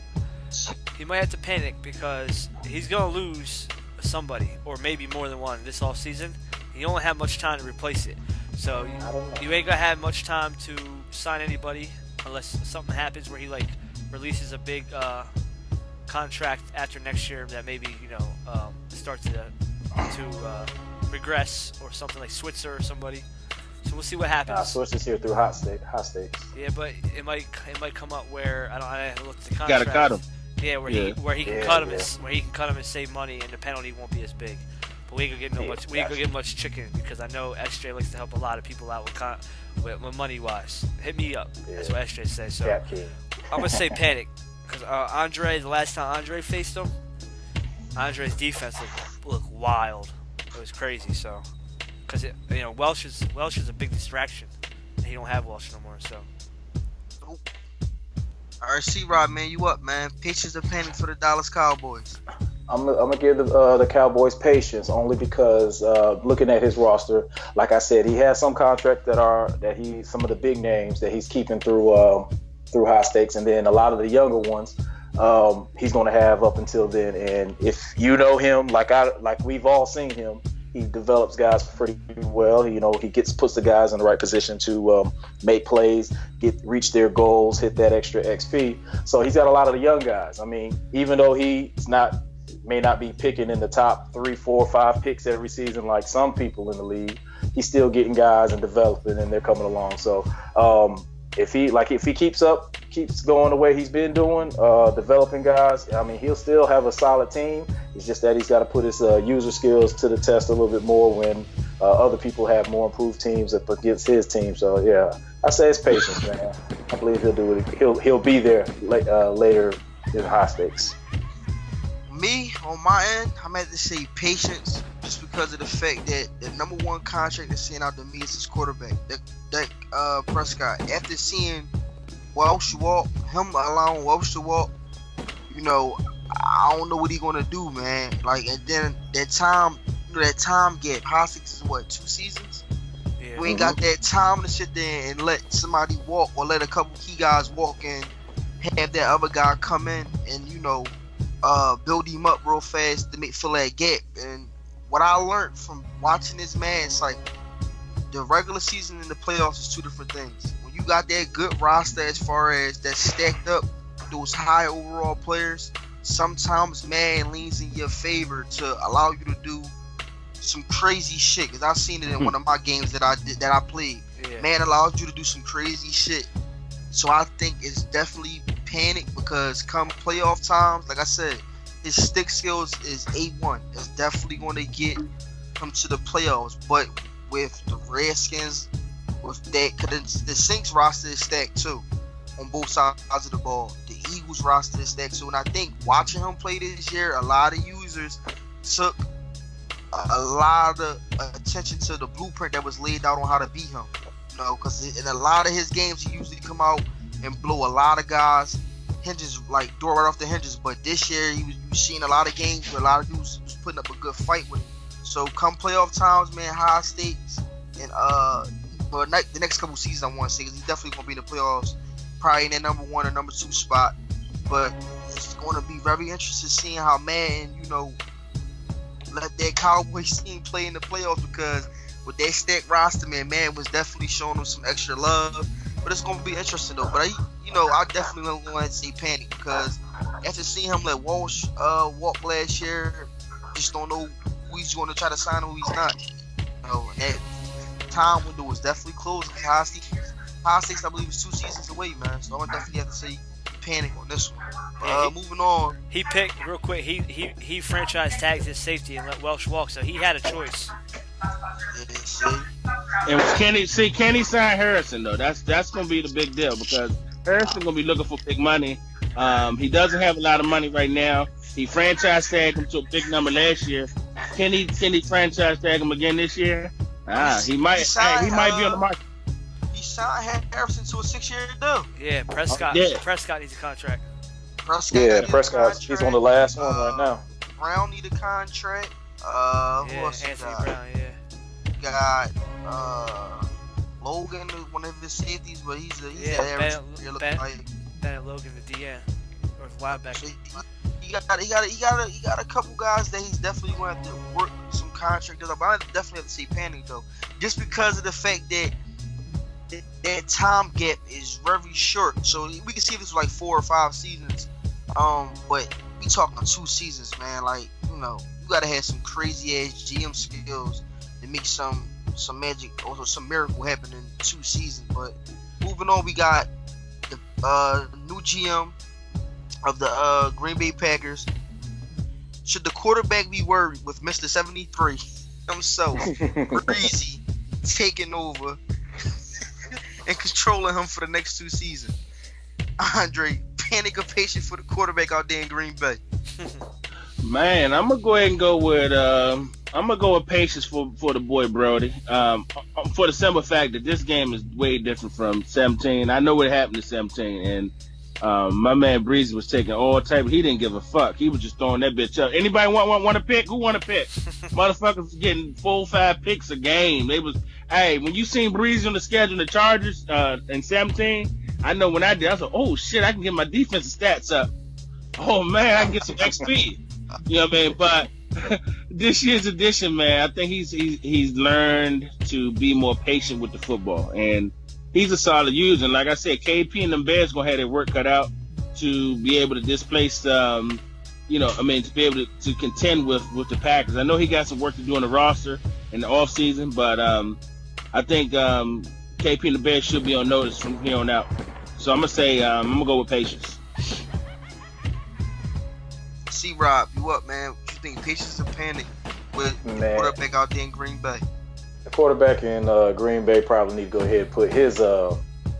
He might have to panic because he's gonna lose somebody, or maybe more than one this off season. He only have much time to replace it, so you ain't gonna have much time to sign anybody unless something happens where he like releases a big contract after next year that maybe starts to regress, or something like Switzer or somebody. So we'll see what happens. Switcher's here through hot stakes. Yeah, but it might come up where I haven't looked at the Gotta contract. cut him. Yeah, where he can cut him and save money, and the penalty won't be as big. But we ain't gonna get much chicken, because I know SJ likes to help a lot of people out with money wise. Hit me up. Yeah. That's what SJ says. So I'm gonna say panic, because Andre, the last time Andre faced him, Andre's defense looked wild. It was crazy. So because Welsh is a big distraction. And he don't have Welsh no more. So. All right, C-Rod, man, you up, man? Patience and panic for the Dallas Cowboys. I'm gonna give the Cowboys patience, only because looking at his roster, like I said, he has some contracts that some of the big names that he's keeping through high stakes, and then a lot of the younger ones he's gonna have up until then. And if you know him, like we've all seen him, he develops guys pretty well. He puts the guys in the right position to make plays, reach their goals, hit that extra XP. So he's got a lot of the young guys. I mean, even though may not be picking in the top 3, 4, 5 picks every season like some people in the league, he's still getting guys and developing, and they're coming along. So if he keeps going the way he's been doing, developing guys, I mean, he'll still have a solid team. It's just that he's got to put his user skills to the test a little bit more when other people have more improved teams up against his team. So yeah, I say it's patience, man. I believe he'll do it. He'll be there later in high stakes. Me, on my end, I'm at to say patience, just because of the fact that the number one contract that's sent out to me is his quarterback, Dak Prescott. After seeing Welsh walk, him allowing Welsh to walk, I don't know what he's gonna do, man. Like, and then that time gap, high stakes is what, 2 seasons? Yeah. We ain't got that time to sit there and let somebody walk, or let a couple key guys walk and have that other guy come in and build him up real fast to fill that gap. And what I learned from watching this man, it's like the regular season and the playoffs is 2 different things. When you got that good roster as far as that stacked up, those high overall players, sometimes man leans in your favor to allow you to do some crazy shit. Because I've seen it in one of my games that I played. Yeah. Man allows you to do some crazy shit. So I think it's definitely panic, because come playoff times, like I said, his stick skills is A1. It's definitely going to get him to the playoffs. But with the Redskins, with that, because the Saints roster is stacked too on both sides of the ball. The Eagles roster is stacked too. And I think watching him play this year, a lot of users took a lot of attention to the blueprint that was laid out on how to beat him. Because in a lot of his games, he usually come out and blow a lot of guys hinges, like door right off the hinges. But this year, he was seeing a lot of games where a lot of dudes was putting up a good fight with him. So come playoff times, man, high stakes, and the next couple seasons, I want to say, because he's definitely gonna be in the playoffs, probably in that number 1 or number 2 spot. But it's going to be very interesting seeing how man, let that Cowboys team play in the playoffs, because with that stacked roster, man was definitely showing them some extra love. But it's going to be interesting, though. But I definitely don't want to say panic, because after seeing him let Walsh walk last year, just don't know who he's going to try to sign and who he's not. That time window is definitely closed. High stakes, I believe, is 2 seasons away, man. So I'm definitely have to say panic on this one. Moving on. He picked real quick. He franchise tagged his safety and let Welsh walk, so he had a choice. And can he sign Harrison though? That's gonna be the big deal, because Harrison gonna be looking for big money. He doesn't have a lot of money right now. He franchise tagged him to a big number last year. Can he franchise tag him again this year? He might be on the market. signed Harrison to a 6-year deal. Yeah, Prescott. Yeah. Prescott needs a contract. Prescott. He's on the last one right now. Brown need a contract. Who else Anthony got? Brown. Yeah. Got Logan, one of his safeties, but he's Bennett Logan, the DN or the linebacker. So he got a couple guys that he's definitely going to have to work some contract deals. But I definitely have to say panic though, just because of the fact that that time gap is very short. So we can see this like 4 or 5 seasons. But we talking 2 seasons, man. Like, you know, you gotta have some crazy ass GM skills to make some magic, also some miracle happen in 2 seasons. But moving on, we got the new GM of the Green Bay Packers. Should the quarterback be worried with Mr. 73 himself, Breezy, taking over and controlling him for the next 2 seasons? Andre, panic or patient for the quarterback out there in Green Bay? Man, I'm gonna go ahead and go with patience for the boy Brody. For the simple fact that this game is way different from 17. I know what happened to 17, and my man Breezy was taking all type. He didn't give a fuck. He was just throwing that bitch up. Anybody want a pick? Who want a pick? Motherfuckers getting 4-5 picks a game. They was, hey, when you seen Breezy on the schedule, the Chargers in 17. I know when I did, I was like, oh shit, I can get my defensive stats up. Oh man, I can get some XP. You know what I mean? But this year's edition, man, I think he's learned to be more patient with the football, and he's a solid user. And like I said, KP and them Bears gonna have their work cut out to be able to displace, to be able to contend with the Packers. I know he got some work to do on the roster in the offseason, but I think KP and the Bears should be on notice from here on out. So I'm gonna say I'm gonna go with patience. C-Rob, you up, man? What you think? Patience or panic with the quarterback out there in Green Bay? The quarterback in Green Bay probably need to go ahead and put his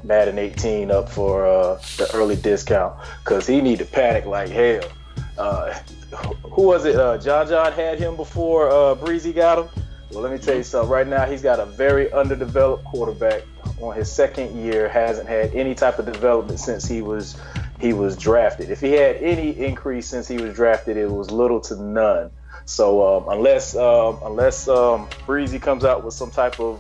Madden 18 up for the early discount, because he need to panic like hell. Who was it? John had him before Breezy got him. Well, let me tell you something. Right now, he's got a very underdeveloped quarterback on his 2nd year. Hasn't had any type of development since he was drafted. If he had any increase since he was drafted, it was little to none. So unless Breezy comes out with some type of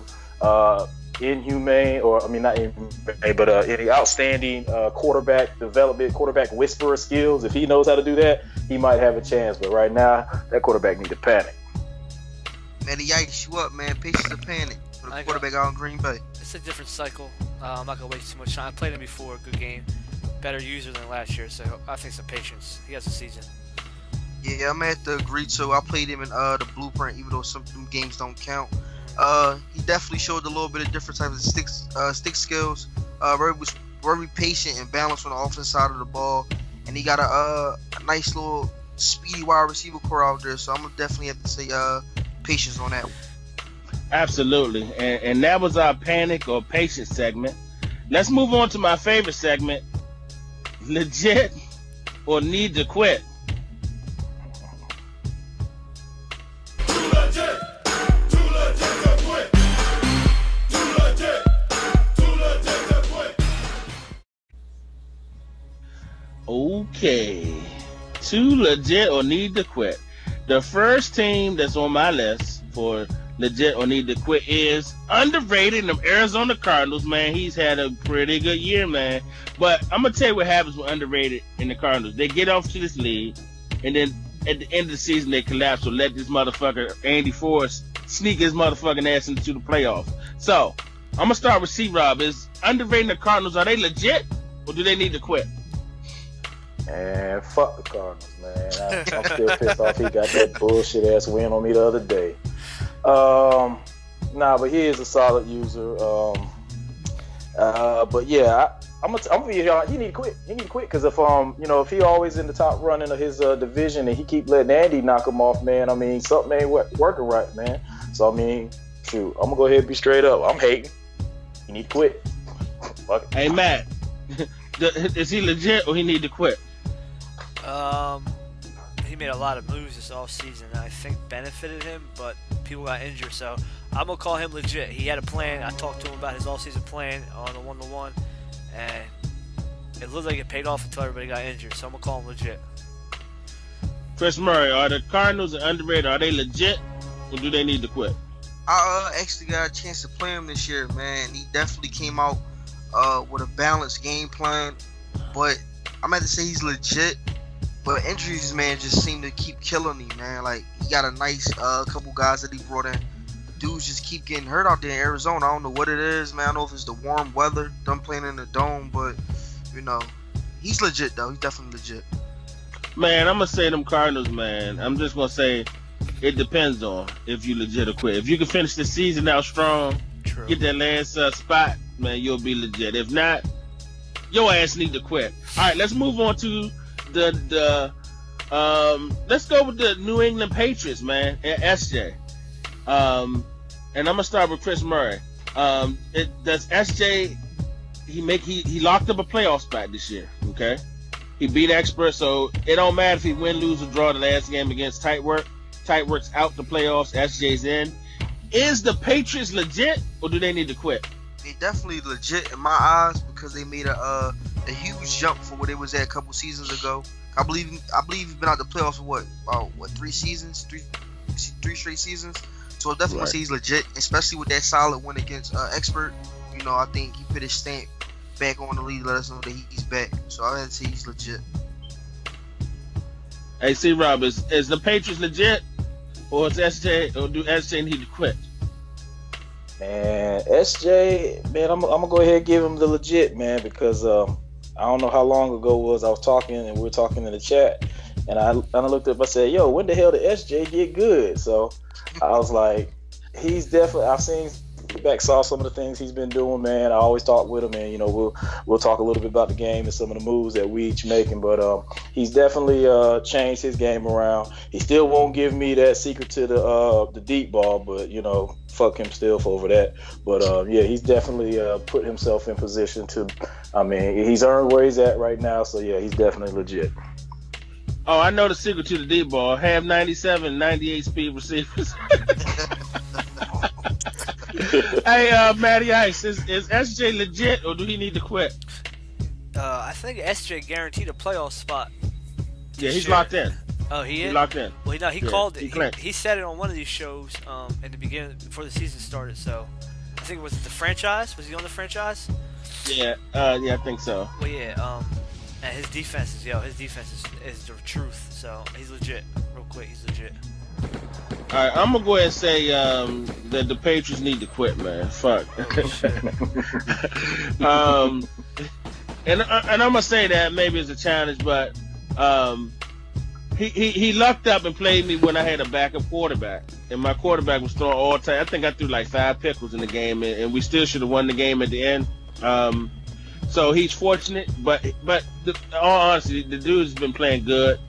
inhumane, or I mean not inhumane, but any outstanding quarterback development, quarterback whisperer skills, if he knows how to do that, he might have a chance. But right now, that quarterback need to panic. Man, yikes, you up, man? Patience or panic for the quarterback out in Green Bay? It's a different cycle. I'm not gonna waste too much time. I played him before, good game, better user than last year, so I think some patience. He has a season. Yeah, I'm at the agree too. I played him in the blueprint, even though some of them games don't count. He definitely showed a little bit of different types of stick skills. Was very patient and balanced on the offensive side of the ball, and he got a nice little speedy wide receiver core out there. So I'm gonna definitely have to say patience on that one. Absolutely, and that was our panic or patience segment. Let's move on to my favorite segment: legit or need to quit. Okay, too legit or need to quit. The first team that's on my list for legit or need to quit is underrated, the Arizona Cardinals. Man, he's had a pretty good year, man. But I'm gonna tell you what happens with underrated in the Cardinals. They get off to this lead, and then at the end of the season they collapse or let this motherfucker Andy Forrest sneak his motherfucking ass into the playoffs. So I'm gonna start with C-Rob. Is underrated the Cardinals, are they legit or do they need to quit? Man, fuck the Cardinals, man. I'm still pissed off he got that bullshit ass win on me the other day. But he is a solid user. But yeah, I'm gonna be here. He need to quit. He need to quit because if he always in the top running of his division and he keep letting Andy knock him off, man. I mean, something ain't working right, man. So I mean, shoot, I'm gonna go ahead and be straight up. I'm hating. He need to quit. Fuck it. Hey Matt, is he legit or he need to quit? He made a lot of moves this offseason that I think benefited him, but people got injured, so I'm gonna call him legit. He had a plan. I talked to him about his all-season plan on the 1-to-1, and it looked like it paid off until everybody got injured. So I'm gonna call him legit. Chris Murray, are the Cardinals underrated? Are they legit, or do they need to quit? I actually got a chance to play him this year, man. He definitely came out with a balanced game plan, but I'm going to say he's legit. But injuries, man, just seem to keep killing him, man. Like, he got a nice couple guys that he brought in. Dudes just keep getting hurt out there in Arizona. I don't know what it is, man. I don't know if it's the warm weather, them playing in the dome, but, you know, he's legit, though. He's definitely legit. Man, I'm going to say them Cardinals, man. I'm just going to say it depends on if you legit or quit. If you can finish the season out strong, True. get that last spot, man, you'll be legit. If not, your ass need to quit. All right, let's move on to let's go with the New England Patriots, man, and SJ. And I'm gonna start with Chris Murray. Does SJ he locked up a playoff spot this year? Okay, he beat Expert, so it don't matter if he win, lose, or draw the last game against Tight Work. Tight Work's out the playoffs. SJ's in. Is the Patriots legit, or do they need to quit? They definitely legit in my eyes because they made a huge jump from where they was at a couple seasons ago. I believe he's been out the playoffs for what 3 seasons, three straight seasons. So I definitely say he's legit, especially with that solid win against Expert. You know, I think he put his stamp back on the league, let us know that he's back. So I had to say he's legit. Hey, C. Rob, is the Patriots legit, or is SJ, or do SJ need to quit? Man, SJ, man, I'm gonna go ahead and give him the legit, man, because I don't know how long ago it was I was talking, and we were talking in the chat, and I looked up, I said, yo, when the hell did SJ get good? So I was like, he's definitely, I've seen back, saw some of the things he's been doing, man. I always talk with him, and you know, we'll talk a little bit about the game and some of the moves that we each making, but he's definitely changed his game around. He still won't give me that secret to the deep ball, but you know, fuck him still for over that. But yeah, he's definitely put himself in position to, I mean, he's earned where he's at right now, so yeah, he's definitely legit. Oh, I know the secret to the deep ball. Have 97, 98 speed receivers. Hey, Matty Ice, is SJ legit, or do he need to quit? I think SJ guaranteed a playoff spot. Yeah, he's locked in. Oh, he is? He's locked in. Well, he called it. He he said it on one of these shows at the beginning, before the season started. So I think it was the franchise. Was he on the franchise? Yeah, I think so. Well, yeah. And his defense is the truth. So he's legit. Real quick, he's legit. All right, I'm gonna go ahead and say that the Patriots need to quit, man. Fuck. And I'm gonna say that maybe it's a challenge, but he lucked up and played me when I had a backup quarterback, and my quarterback was throwing all time. I think I threw like 5 pickles in the game, and we still should have won the game at the end. So he's fortunate, but all honesty, the dude's been playing good,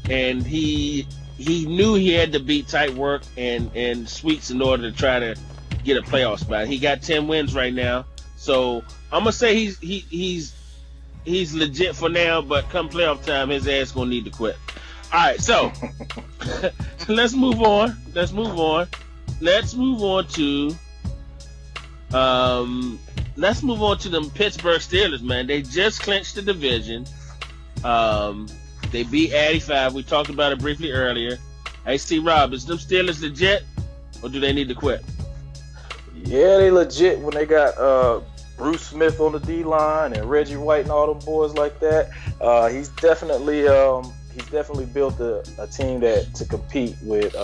and he knew he had to beat Tight Work and Sweets in order to try to get a playoff spot. He got 10 wins right now, so I'm gonna say he's legit for now. But come playoff time, his ass gonna need to quit. All right, so let's move on. Let's move on to them Pittsburgh Steelers, man. They just clinched the division. They beat 85. We talked about it briefly earlier. Hey, C. Rob, is them Steelers legit, or do they need to quit? Yeah, they legit when they got Bruce Smith on the D-line and Reggie White and all them boys like that. He's definitely built a team that to compete with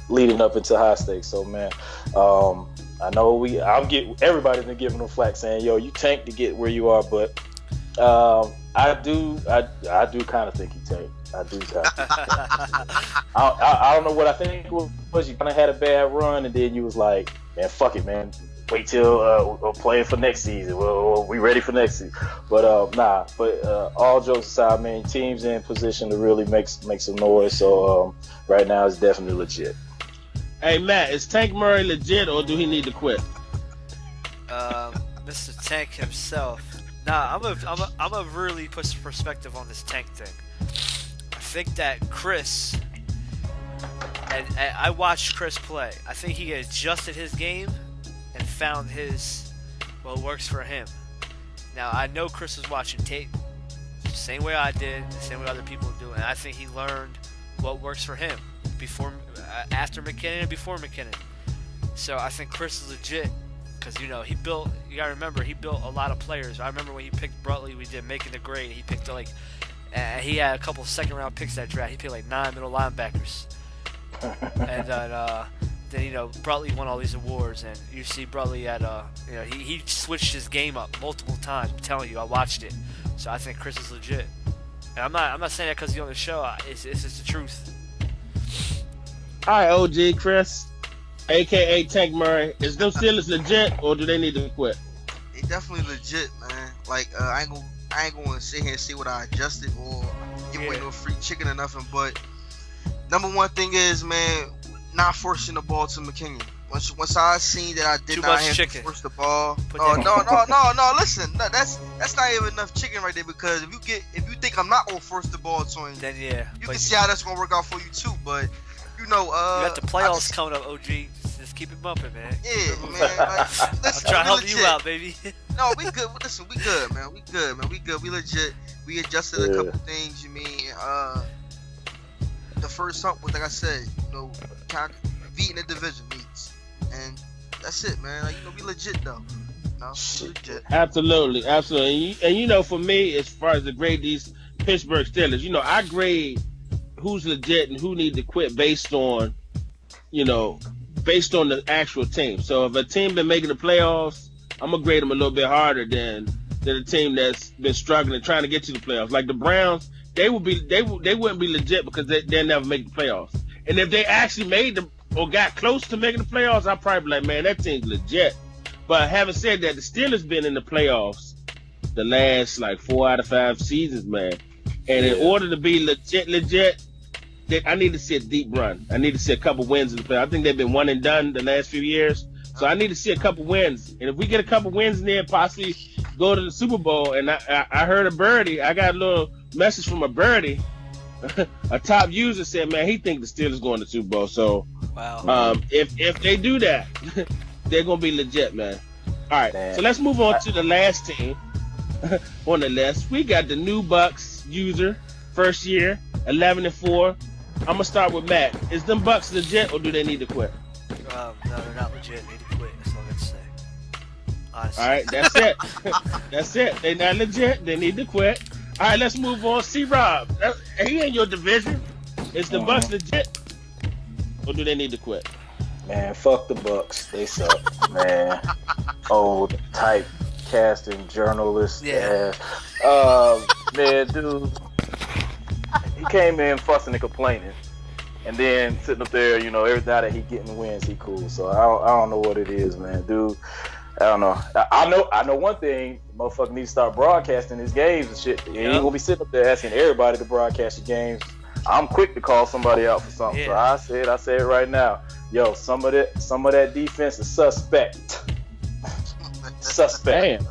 leading up into high stakes. So, man, I know everybody's been giving them flack saying, yo, you tanked to get where you are, but I do kind of think he tanked. I do kind of. I don't know what I think was. You kind of had a bad run, and then you was like, man, fuck it, man. Wait till we're playing for next season. We ready for next season. But nah. But all jokes aside, man, teams in position to really make some noise. So right now, it's definitely legit. Hey Matt, is Tank Murray legit, or do he need to quit? Mr. Tank himself. Nah, I'm a really put some perspective on this Tank thing. I think that Chris And I watched Chris play. I think he adjusted his game and found what works for him. Now, I know Chris was watching tape the same way I did, the same way other people do, and I think he learned what works for him after McKinnon and before McKinnon. So I think Chris is legit because, you gotta remember, he built a lot of players. I remember when he picked Brutley, we did Making the Grade. He picked he had a couple of second-round picks that draft. He picked like 9 middle linebackers. And then Brutley won all these awards, and you see Brutley he switched his game up multiple times. I'm telling you, I watched it. So I think Chris is legit. And I'm not saying that because he's on the show. It's just the truth. All right, OG Chris, aka Tank Murray, is them Steelers legit or do they need to quit? They definitely legit, man. Like I ain't gonna sit here and say what I adjusted or give away no free chicken or nothing. But number one thing is, man, not forcing the ball to McKinnon. Once I seen that I did not have to force the ball. No. Listen, that's not even enough chicken right there. Because if you think I'm not gonna force the ball to him, then you can see how that's gonna work out for you too. But you got the playoffs coming up, OG. Just keep it bumping, man. Yeah, man. Like, listen, I'm trying to help you out, baby. No, we good. Listen, we good, man. We good. We legit. We adjusted a couple things. The first hump was, like I said, kind of beating the division meets, and that's it, man. Like, we legit though. We legit. Absolutely. And for me, as far as the grade these Pittsburgh Steelers, I grade who's legit and who need to quit based on the actual team. So if a team been making the playoffs, I'm gonna grade them a little bit harder than a team that's been struggling trying to get to the playoffs. Like the Browns, they wouldn't be legit because they'll never make the playoffs. And if they actually made them or got close to making the playoffs, I'd probably be like, man, that team's legit. But having said that, the Steelers been in the playoffs the last 4 out of 5 seasons, man. And in order to be legit, I need to see a deep run. I need to see a couple wins in the playoffs. I think they've been one and done the last few years. So I need to see a couple wins. And if we get a couple wins in there, possibly go to the Super Bowl. And I heard a birdie. I got a little message from a birdie. A top user said, man, he think the Steelers going to the Super Bowl. So if they do that, they're going to be legit, man. All right, so let's move on to the last team on the list. We got the new Bucks user, first year, 11-4. I'm going to start with Matt. Is them Bucks legit or do they need to quit? No, they're not legit. They need to quit. That's all I got to say. Honestly. All right, that's it. That's it. They're not legit. They need to quit. All right, let's move on. C-Rob, he in your division. Is the Bucks legit or do they need to quit? Man, fuck the Bucks. They suck, man. Old type casting journalist. Yeah. Man, dude. He came in fussing and complaining, and then sitting up there, every night that he getting wins, he cool. So I don't know what it is, man, dude. I don't know. I know one thing. Motherfucker need to start broadcasting his games and shit. He ain't gonna be sitting up there asking everybody to broadcast your games. I'm quick to call somebody out for something. Yeah. So I said it right now. Yo, some of that defense is suspect. Suspect.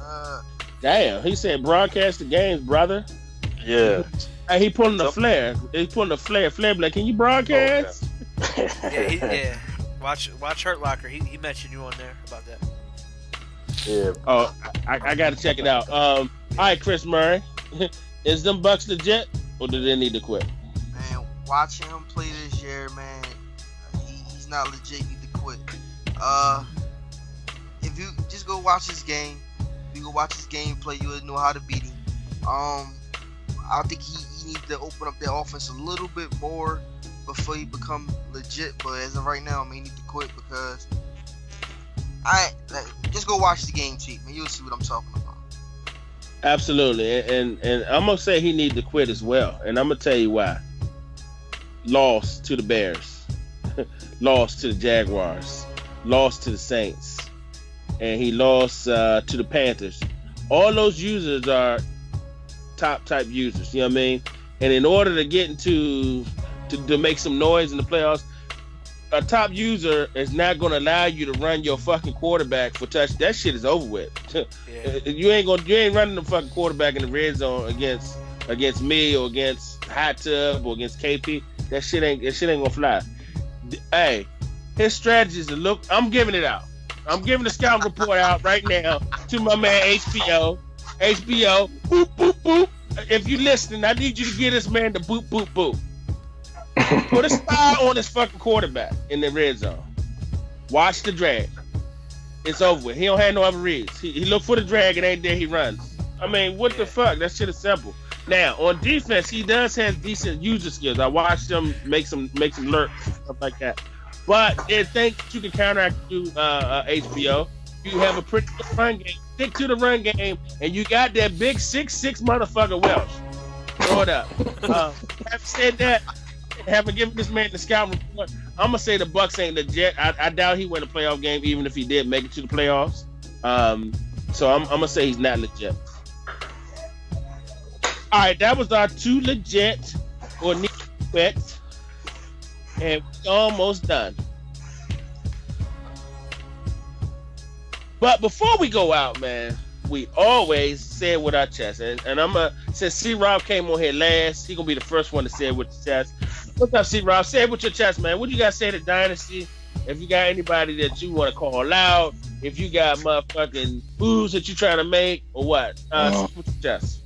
Damn. He said broadcast the games, brother. Yeah. Hey, he pulling the flare. He's pulling the flare. Flare be like, can you broadcast? Yeah. Watch Hurt Locker. He mentioned you on there about that. Yeah. Oh, I gotta check it out. All right, Chris Murray. Is them Bucks legit or do they need to quit? Man, watching him play this year, man, he's not legit. You need to quit. If you just go watch his game, play, you'll know how to beat him. I think he needs to open up that offense a little bit more before he become legit. But as of right now, he need to quit because just go watch the game tape, man. You'll see what I'm talking about. Absolutely, and I'm gonna say he need to quit as well, and I'm gonna tell you why. Lost to the Bears, lost to the Jaguars, lost to the Saints, and he lost to the Panthers. All those users are top type users, you know what I mean? And in order to get into to make some noise in the playoffs, a top user is not going to allow you to run your fucking quarterback for touch. That shit is over with. Yeah. You ain't running the fucking quarterback in the red zone against me or against Hot Tub or against KP. That shit ain't gonna fly. Hey, his strategy is to look. I'm giving it out. I'm giving the scout report out right now to my man HBO. HBO, boop, boop, boop. If you listening, I need you to give this man the boop, boop, boop. Put a spy on his fucking quarterback in the red zone. Watch the drag. It's over with. He don't have no other reads. He look for the drag, it ain't there, he runs. I mean, what the fuck? That shit is simple. Now, on defense, he does have decent user skills. I watched him make some lurks and stuff like that. But there's things that you can counteract to HBO. You have a pretty good run game. Stick to the run game, and you got that big 6'6" motherfucker Welsh. Throw it up. Having said that, having given this man the scout report, I'm gonna say the Bucks ain't legit. I doubt he win a playoff game, even if he did make it to the playoffs. So I'm gonna say he's not legit. All right, that was our two legit or neat bets, and we're almost done. But before we go out, man, we always say it with our chest. And I'm since C-Rob came on here last, he gonna be the first one to say it with the chest. What's up, C-Rob? Say it with your chest, man. What you got to say to Dynasty? If you got anybody that you want to call out, if you got motherfucking moves that you trying to make, or what? Say it with your chest.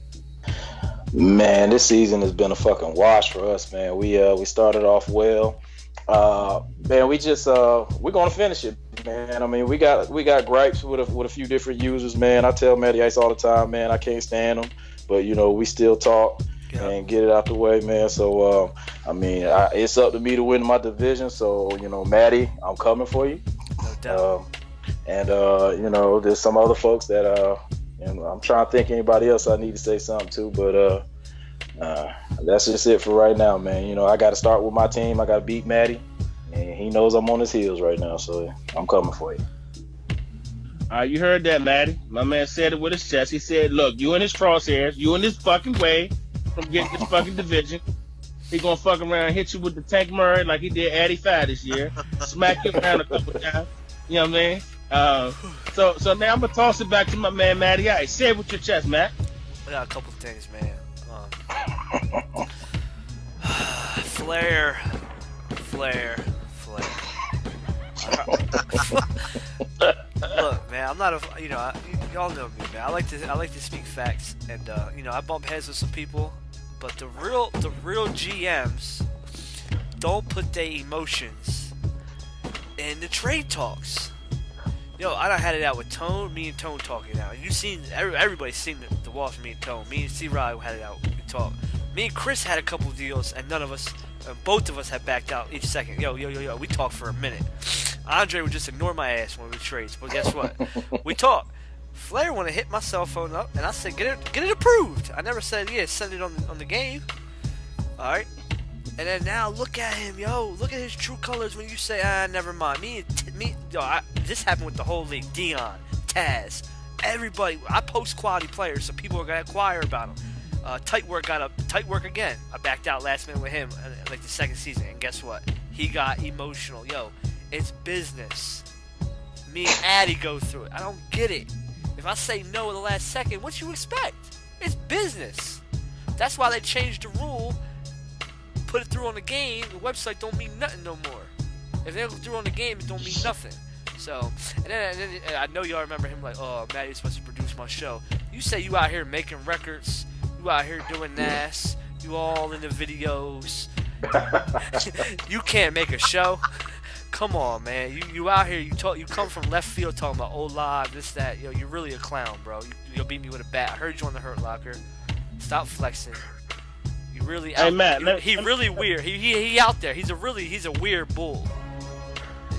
Man, this season has been a fucking wash for us, man. We started off well. Man, we're gonna finish it, man. I mean, we got gripes with a few different users, man. I tell Matty Ice all the time, man, I can't stand them, but we still talk and get it out the way, man. So I mean, it's up to me to win my division. So Matty, I'm coming for you. No doubt. And there's some other folks that I'm trying to think anybody else I need to say something to, but that's just it for right now, man. I got to start with my team. I got to beat Matty, and he knows I'm on his heels right now, so I'm coming for you. You heard that, Matty. My man said it with his chest. He said, look, you in his crosshairs, you in this fucking way from getting this fucking division. He gonna fuck around and hit you with the Tank Murray like he did Addy 5 this year. Smack you around a couple times. You know what I mean? So now I'm gonna toss it back to my man Matty Ice. Say it with your chest, Matt. I got a couple things, man. Flair. Look, man, I'm not a, y'all know me, man. I like to speak facts, and I bump heads with some people, but the real GMs don't put their emotions in the trade talks. I done had it out with Tone, me and Tone talking now. You seen, everybody's seen the walls from me and Tone. Me and C-Rod had it out, we talk. Me and Chris had a couple deals, and both of us had backed out each second. Yo, we talked for a minute. Andre would just ignore my ass when we trade, but guess what? We talked. Flair want to hit my cell phone up, and I said, get it approved. I never said, send it on the game. All right. And then now look at him, look at his true colors when you say, never mind. This happened with the whole league. Dion, Taz, everybody. I post quality players, so people are gonna inquire about them. Tight work again. I backed out last minute with him, like the second season, and guess what? He got emotional. It's business. Me and Addy go through it. I don't get it. If I say no at the last second, what you expect? It's business. That's why they changed the rule. Put it through on the game, the website don't mean nothing no more. If they go through on the game, it don't mean nothing. So, and then I know y'all remember him like, oh, Matt, you're supposed to produce my show. You say you out here making records, you out here doing NAS, you all in the videos. You can't make a show. Come on, man. You out here, you come from left field talking about live, this, that. You're really a clown, bro. You'll beat me with a bat. I heard you on the Hurt Locker. Stop flexing. Really out. Hey Matt, he really weird. He out there. He's a weird bull.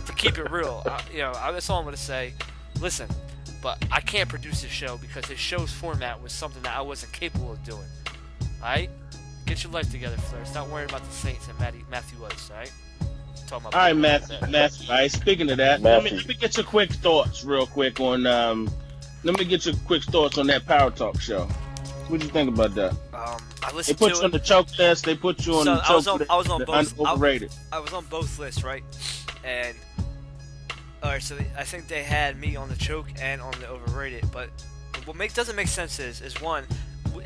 To keep it real, that's all I'm gonna say. Listen, but I can't produce this show because his show's format was something that I wasn't capable of doing. All right, get your life together, Flair. Stop worrying about the Saints and Matthew Ice. All right. All right, Matthew. All right. Speaking of that, let me get your quick thoughts, real quick on. Let me get your quick thoughts on that Power Talk show. What do you think about that? I listened to it. They put you on the choke test. They put you on the choke list. I was on both. Overrated. I was on both lists, right? And all right, so I think they had me on the choke and on the overrated. But what doesn't make sense is one,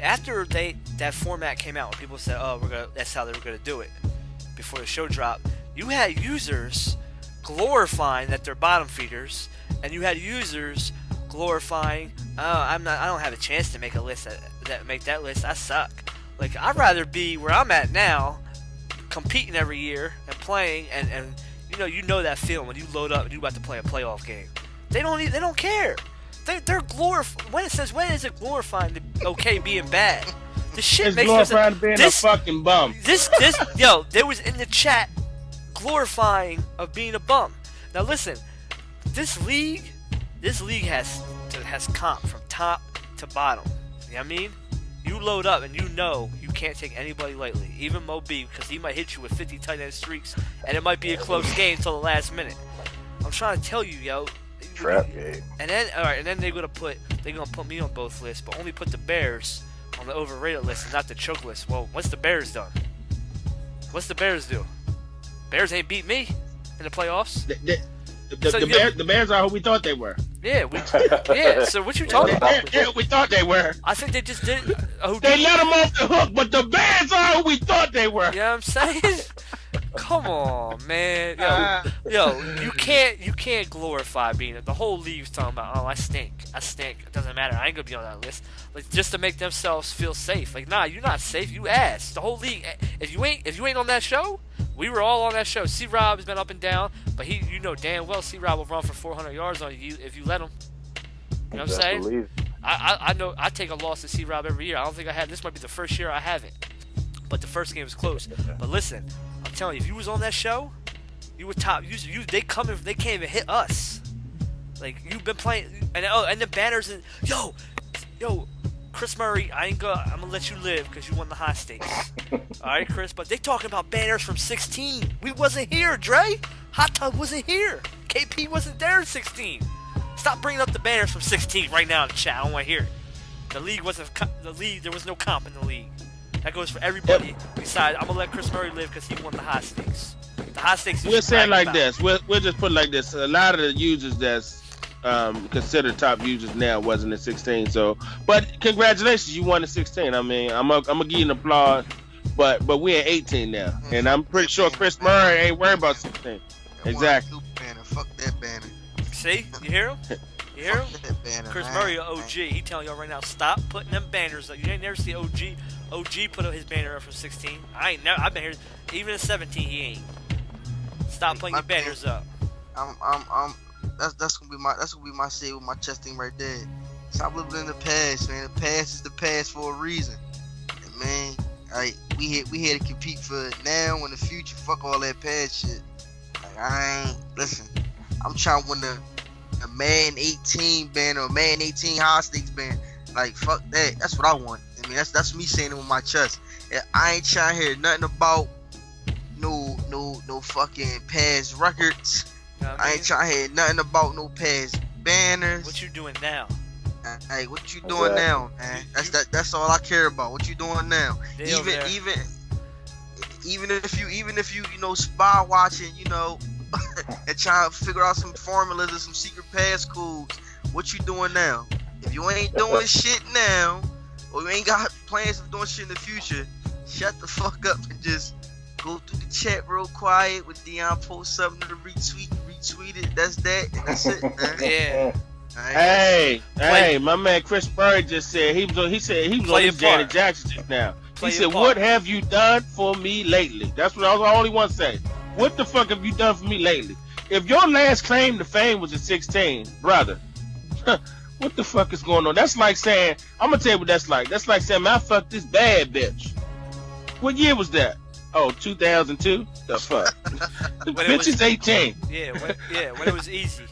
after that format came out, when people said, "Oh, that's how they were gonna do it," before the show dropped, You had users glorifying that they're bottom feeders, and you had users glorifying, I don't have a chance to make a list that make that list. I suck. Like, I'd rather be where I'm at now, competing every year and playing, and you know that feeling when you load up and you about to play a playoff game. They don't care. They're glorifying. When is it glorifying the okay being bad? The shit It's makes no glorifying sense. being a fucking bum. There was in the chat glorifying of being a bum. Now listen, this league has comp from top to bottom. You know what I mean? You load up and you know you can't take anybody lightly, even Mo B, because he might hit you with 50 tight end streaks, and it might be a close game till the last minute. I'm trying to tell you, yo. Trap game. And then they're gonna put me on both lists, but only put the Bears on the overrated list and not the choke list. Well, what's the Bears done? What's the Bears do? Bears ain't beat me in the playoffs. The Bears are who we thought they were. Yeah, so what you talking about? Yeah, we thought they were. I think they just did. They let them off the hook, but the Bears are who we thought they were. You know what I'm saying? Come on, man. Yo, you can't glorify being it. The whole league's talking about, oh, I stink. It doesn't matter. I ain't gonna be on that list. Like, just to make themselves feel safe. Like, nah, you're not safe. You ass. The whole league. If you ain't on that show, we were all on that show. C-Rob has been up and down, but you know damn well C-Rob will run for 400 yards on you if you let him. You know what I'm saying? I know I take a loss to C-Rob every year. I don't think I have. This might be the first year I haven't. But the first game was close. But listen, I'm telling you, if you was on that show, you were top. They can't even hit us. Like, you've been playing, and the banners and yo, Chris Murray, I'm gonna let you live because you won the high stakes. All right, Chris. But they talking about banners from 16. We wasn't here, Dre. Hot Tub wasn't here. KP wasn't there in 16. Stop bringing up the banners from 16 right now in the chat. I don't want to hear it. The league wasn't the league. There was no comp in the league. That goes for everybody. Besides, I'm gonna let Chris Murray live because he won the high stakes. The high stakes. We're saying like this. We'll just put it like this. A lot of the users that's considered top users now wasn't in 16. So, but congratulations, you won in 16. I mean, I'm gonna give you an applause. But we're at 18 now, and I'm pretty sure Chris Murray ain't worried about 16. Exactly. Fuck that banner. See, you hear him? You hear him? Banner, Chris man. Murray, OG. He telling y'all right now, stop putting them banners up. You ain't never see OG. OG put up his banner up from 16. I've been here. Even in 17, he ain't. Stop putting your banners up. That's gonna be my say with my chest thing right there. Stop living in the past, man. The past is the past for a reason. And man, we here to compete for now and the future. Fuck all that past shit. Like, listen. I'm trying to win the Madden 18 banner or Madden 18 high stakes banner. Like, fuck that. That's what I want. I mean, that's me saying it with my chest. And I ain't trying to hear nothing about no fucking past records. You know what I mean? I ain't trying to hear nothing about no past banners. What you doing now? Hey, what you doing now, man? That's all I care about. What you doing now? Even if you spy watching, and trying to figure out some formulas or some secret passcodes. What you doing now? If you ain't doing shit now, or you ain't got plans of doing shit in the future, shut the fuck up and just go through the chat real quiet. When Dion post something to retweet it. That's that, and that's it, man. Yeah. Hey, my man Chris Murray just said he was on his Janet Jackson just now. He said, "What have you done for me lately?" That's what I was the only one saying. What the fuck have you done for me lately? If your last claim to fame was at 16, brother, what the fuck is going on? That's like saying, I'm gonna tell you what that's like. That's like saying, man, I fucked this bad bitch. What year was that? Oh, 2002? The fuck? The bitch is 18. When it was easy.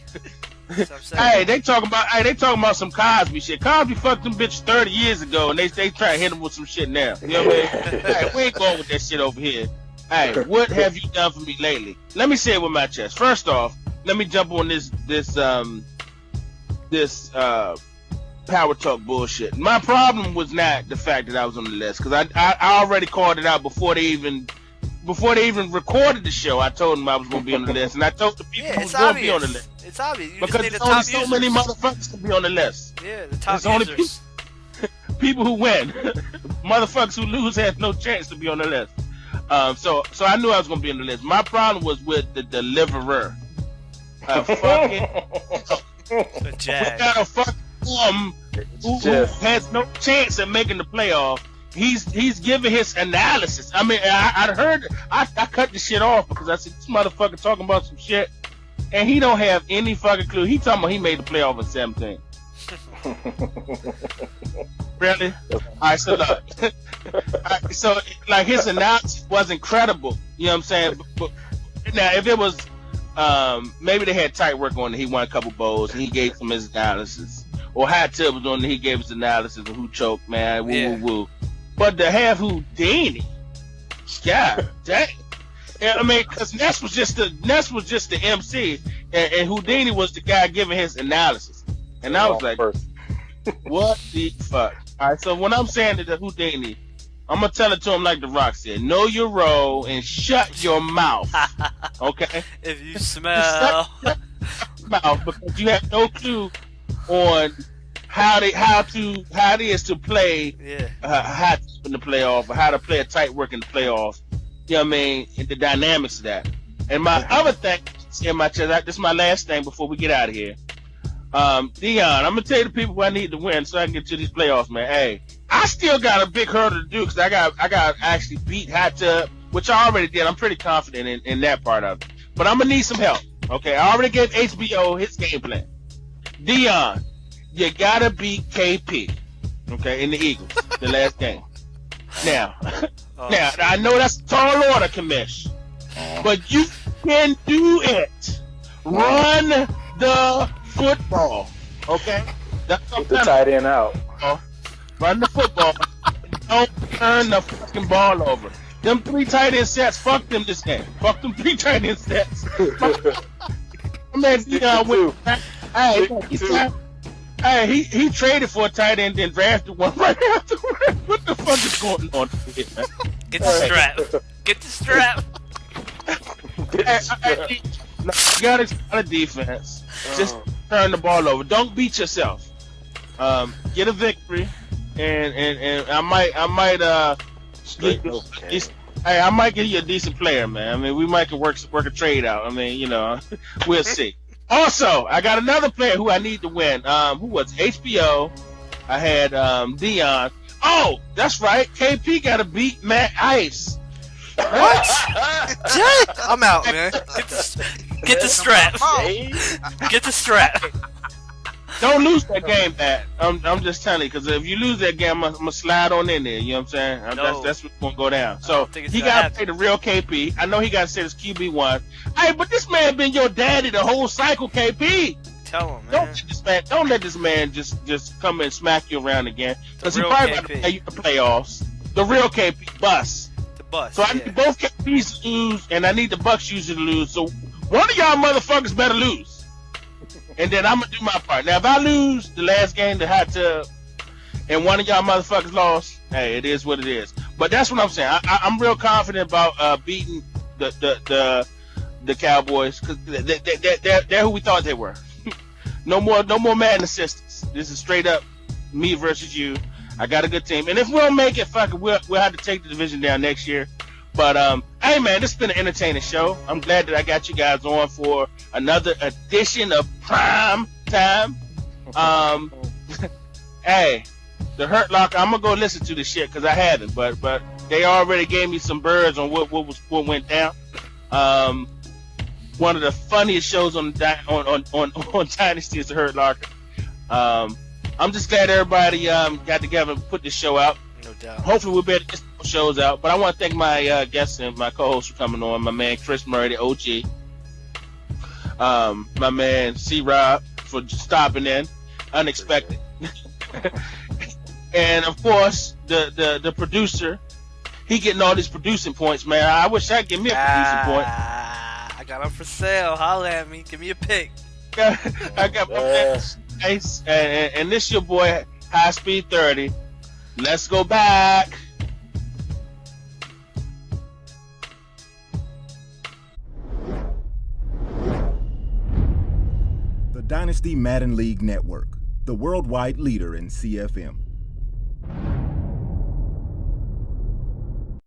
Hey, they talking about some Cosby shit. Cosby fucked them bitches 30 years ago, and they try to hit him with some shit now. You know what I mean? Hey, we ain't going with that shit over here. Hey, what have you done for me lately? Let me say it with my chest. First off, let me jump on this power talk bullshit. My problem was not the fact that I was on the list, because I already called it out before they even recorded the show. I told them I was going to be on the list, and I told the people who was going to be on the list. It's obvious. You because just need there's the only top so users. many motherfuckers to be on the list. Yeah, the top There's users. Only people who win. Motherfuckers who lose have no chance to be on the list. So I knew I was gonna be on the list. My problem was with the deliverer. Fucking The Jag. we got a fucking who has no chance at making the playoff. He's giving his analysis. I mean, I heard I cut the shit off because I said this motherfucker talking about some shit, and he don't have any fucking clue. He talking about he made the playoff in 17. Really? All right, so look. So like his analysis wasn't credible. You know what I'm saying? But now if it was maybe they had tight work on it, he won a couple bowls and he gave some his analysis. Or Hot Tub was on it, he gave his analysis of who choked, man, woo woo woo. But to have Houdini, God dang. Yeah, I mean, because Ness was just the MC, and Houdini was the guy giving his analysis, and I was like, what the fuck? All right, so when I'm saying to the Houdini, I'm gonna tell it to him like The Rock said: know your role and shut your mouth. Okay? If you smell, shut your mouth because you have no clue on how it is to play hot in the playoff, or how to play a tight work in the playoff. You know what I mean? And the dynamics of that. And my other thing in my chest, this is my last thing before we get out of here. Dion, I'm gonna tell you the people who I need to win so I can get to these playoffs, man. Hey, I still got a big hurdle to do because I got to actually beat Hot Tub, which I already did. I'm pretty confident in that part of it. But I'm gonna need some help. Okay, I already gave HBO his game plan. Dion, you gotta beat KP. Okay, in the Eagles, the last game. Now, I know that's a tall order, Commish, but you can do it. Run the football, okay? That's Get the tight end out. Run the football. Don't turn the fucking ball over. Them 3 tight end sets, fuck them this game. Fuck them 3 tight end sets. Man, he traded for a tight end and drafted one right afterwards. What the fuck is going on here, man? Get the strap. Get the strap. You got a defense. Just turn the ball over. Don't beat yourself. Get a victory, and I might I might get you a decent player, man. I mean, we might work a trade out. I mean, you know, we'll see. Also, I got another player who I need to win. Who was HBO? I had Dion. Oh, that's right. KP got to beat Matt Ice. What? I'm out, man. Get the strap. Get the strap. Don't lose that game, Matt. I'm just telling you, because if you lose that game, I'm gonna slide on in there. You know what I'm saying? No. That's what's gonna go down. So he got to play the real KP. I know he got to say his QB1. Hey, but this man been your daddy the whole cycle, KP. Tell him, man. Don't let this man just come and smack you around again, because he probably got to play you the playoffs. The real KP bus. The bus. So I need both KPs to lose, and I need the Bucks usually to lose. So one of y'all motherfuckers better lose. And then I'm going to do my part. Now, if I lose the last game, the Hot Tub, and one of y'all motherfuckers lost, hey, it is what it is. But that's what I'm saying. I'm real confident about beating the Cowboys, because they're who we thought they were. No more Madden assistants. This is straight up me versus you. I got a good team. And if we don't make it, fuck it, we'll have to take the division down next year. But, hey, man, this has been an entertaining show. I'm glad that I got you guys on for another edition of Prime Time. Hey, the Hurt Locker, I'm going to go listen to this shit because I haven't. But they already gave me some birds on what went down. One of the funniest shows on Dynasty is the Hurt Locker. I'm just glad everybody got together and put this show out. No doubt. Hopefully we'll be able to get some shows out. But I want to thank my guests and my co-hosts for coming on. My man Chris Murray, the OG. My man C-Rob for stopping in, unexpected. And of course the producer, he getting all these producing points, man. I wish I could give me a producing point. I got them for sale. Holla at me. Give me a pick. I got my man Ice, and this your boy High Speed 30. Let's go back. The Dynasty Madden League Network, the worldwide leader in CFM.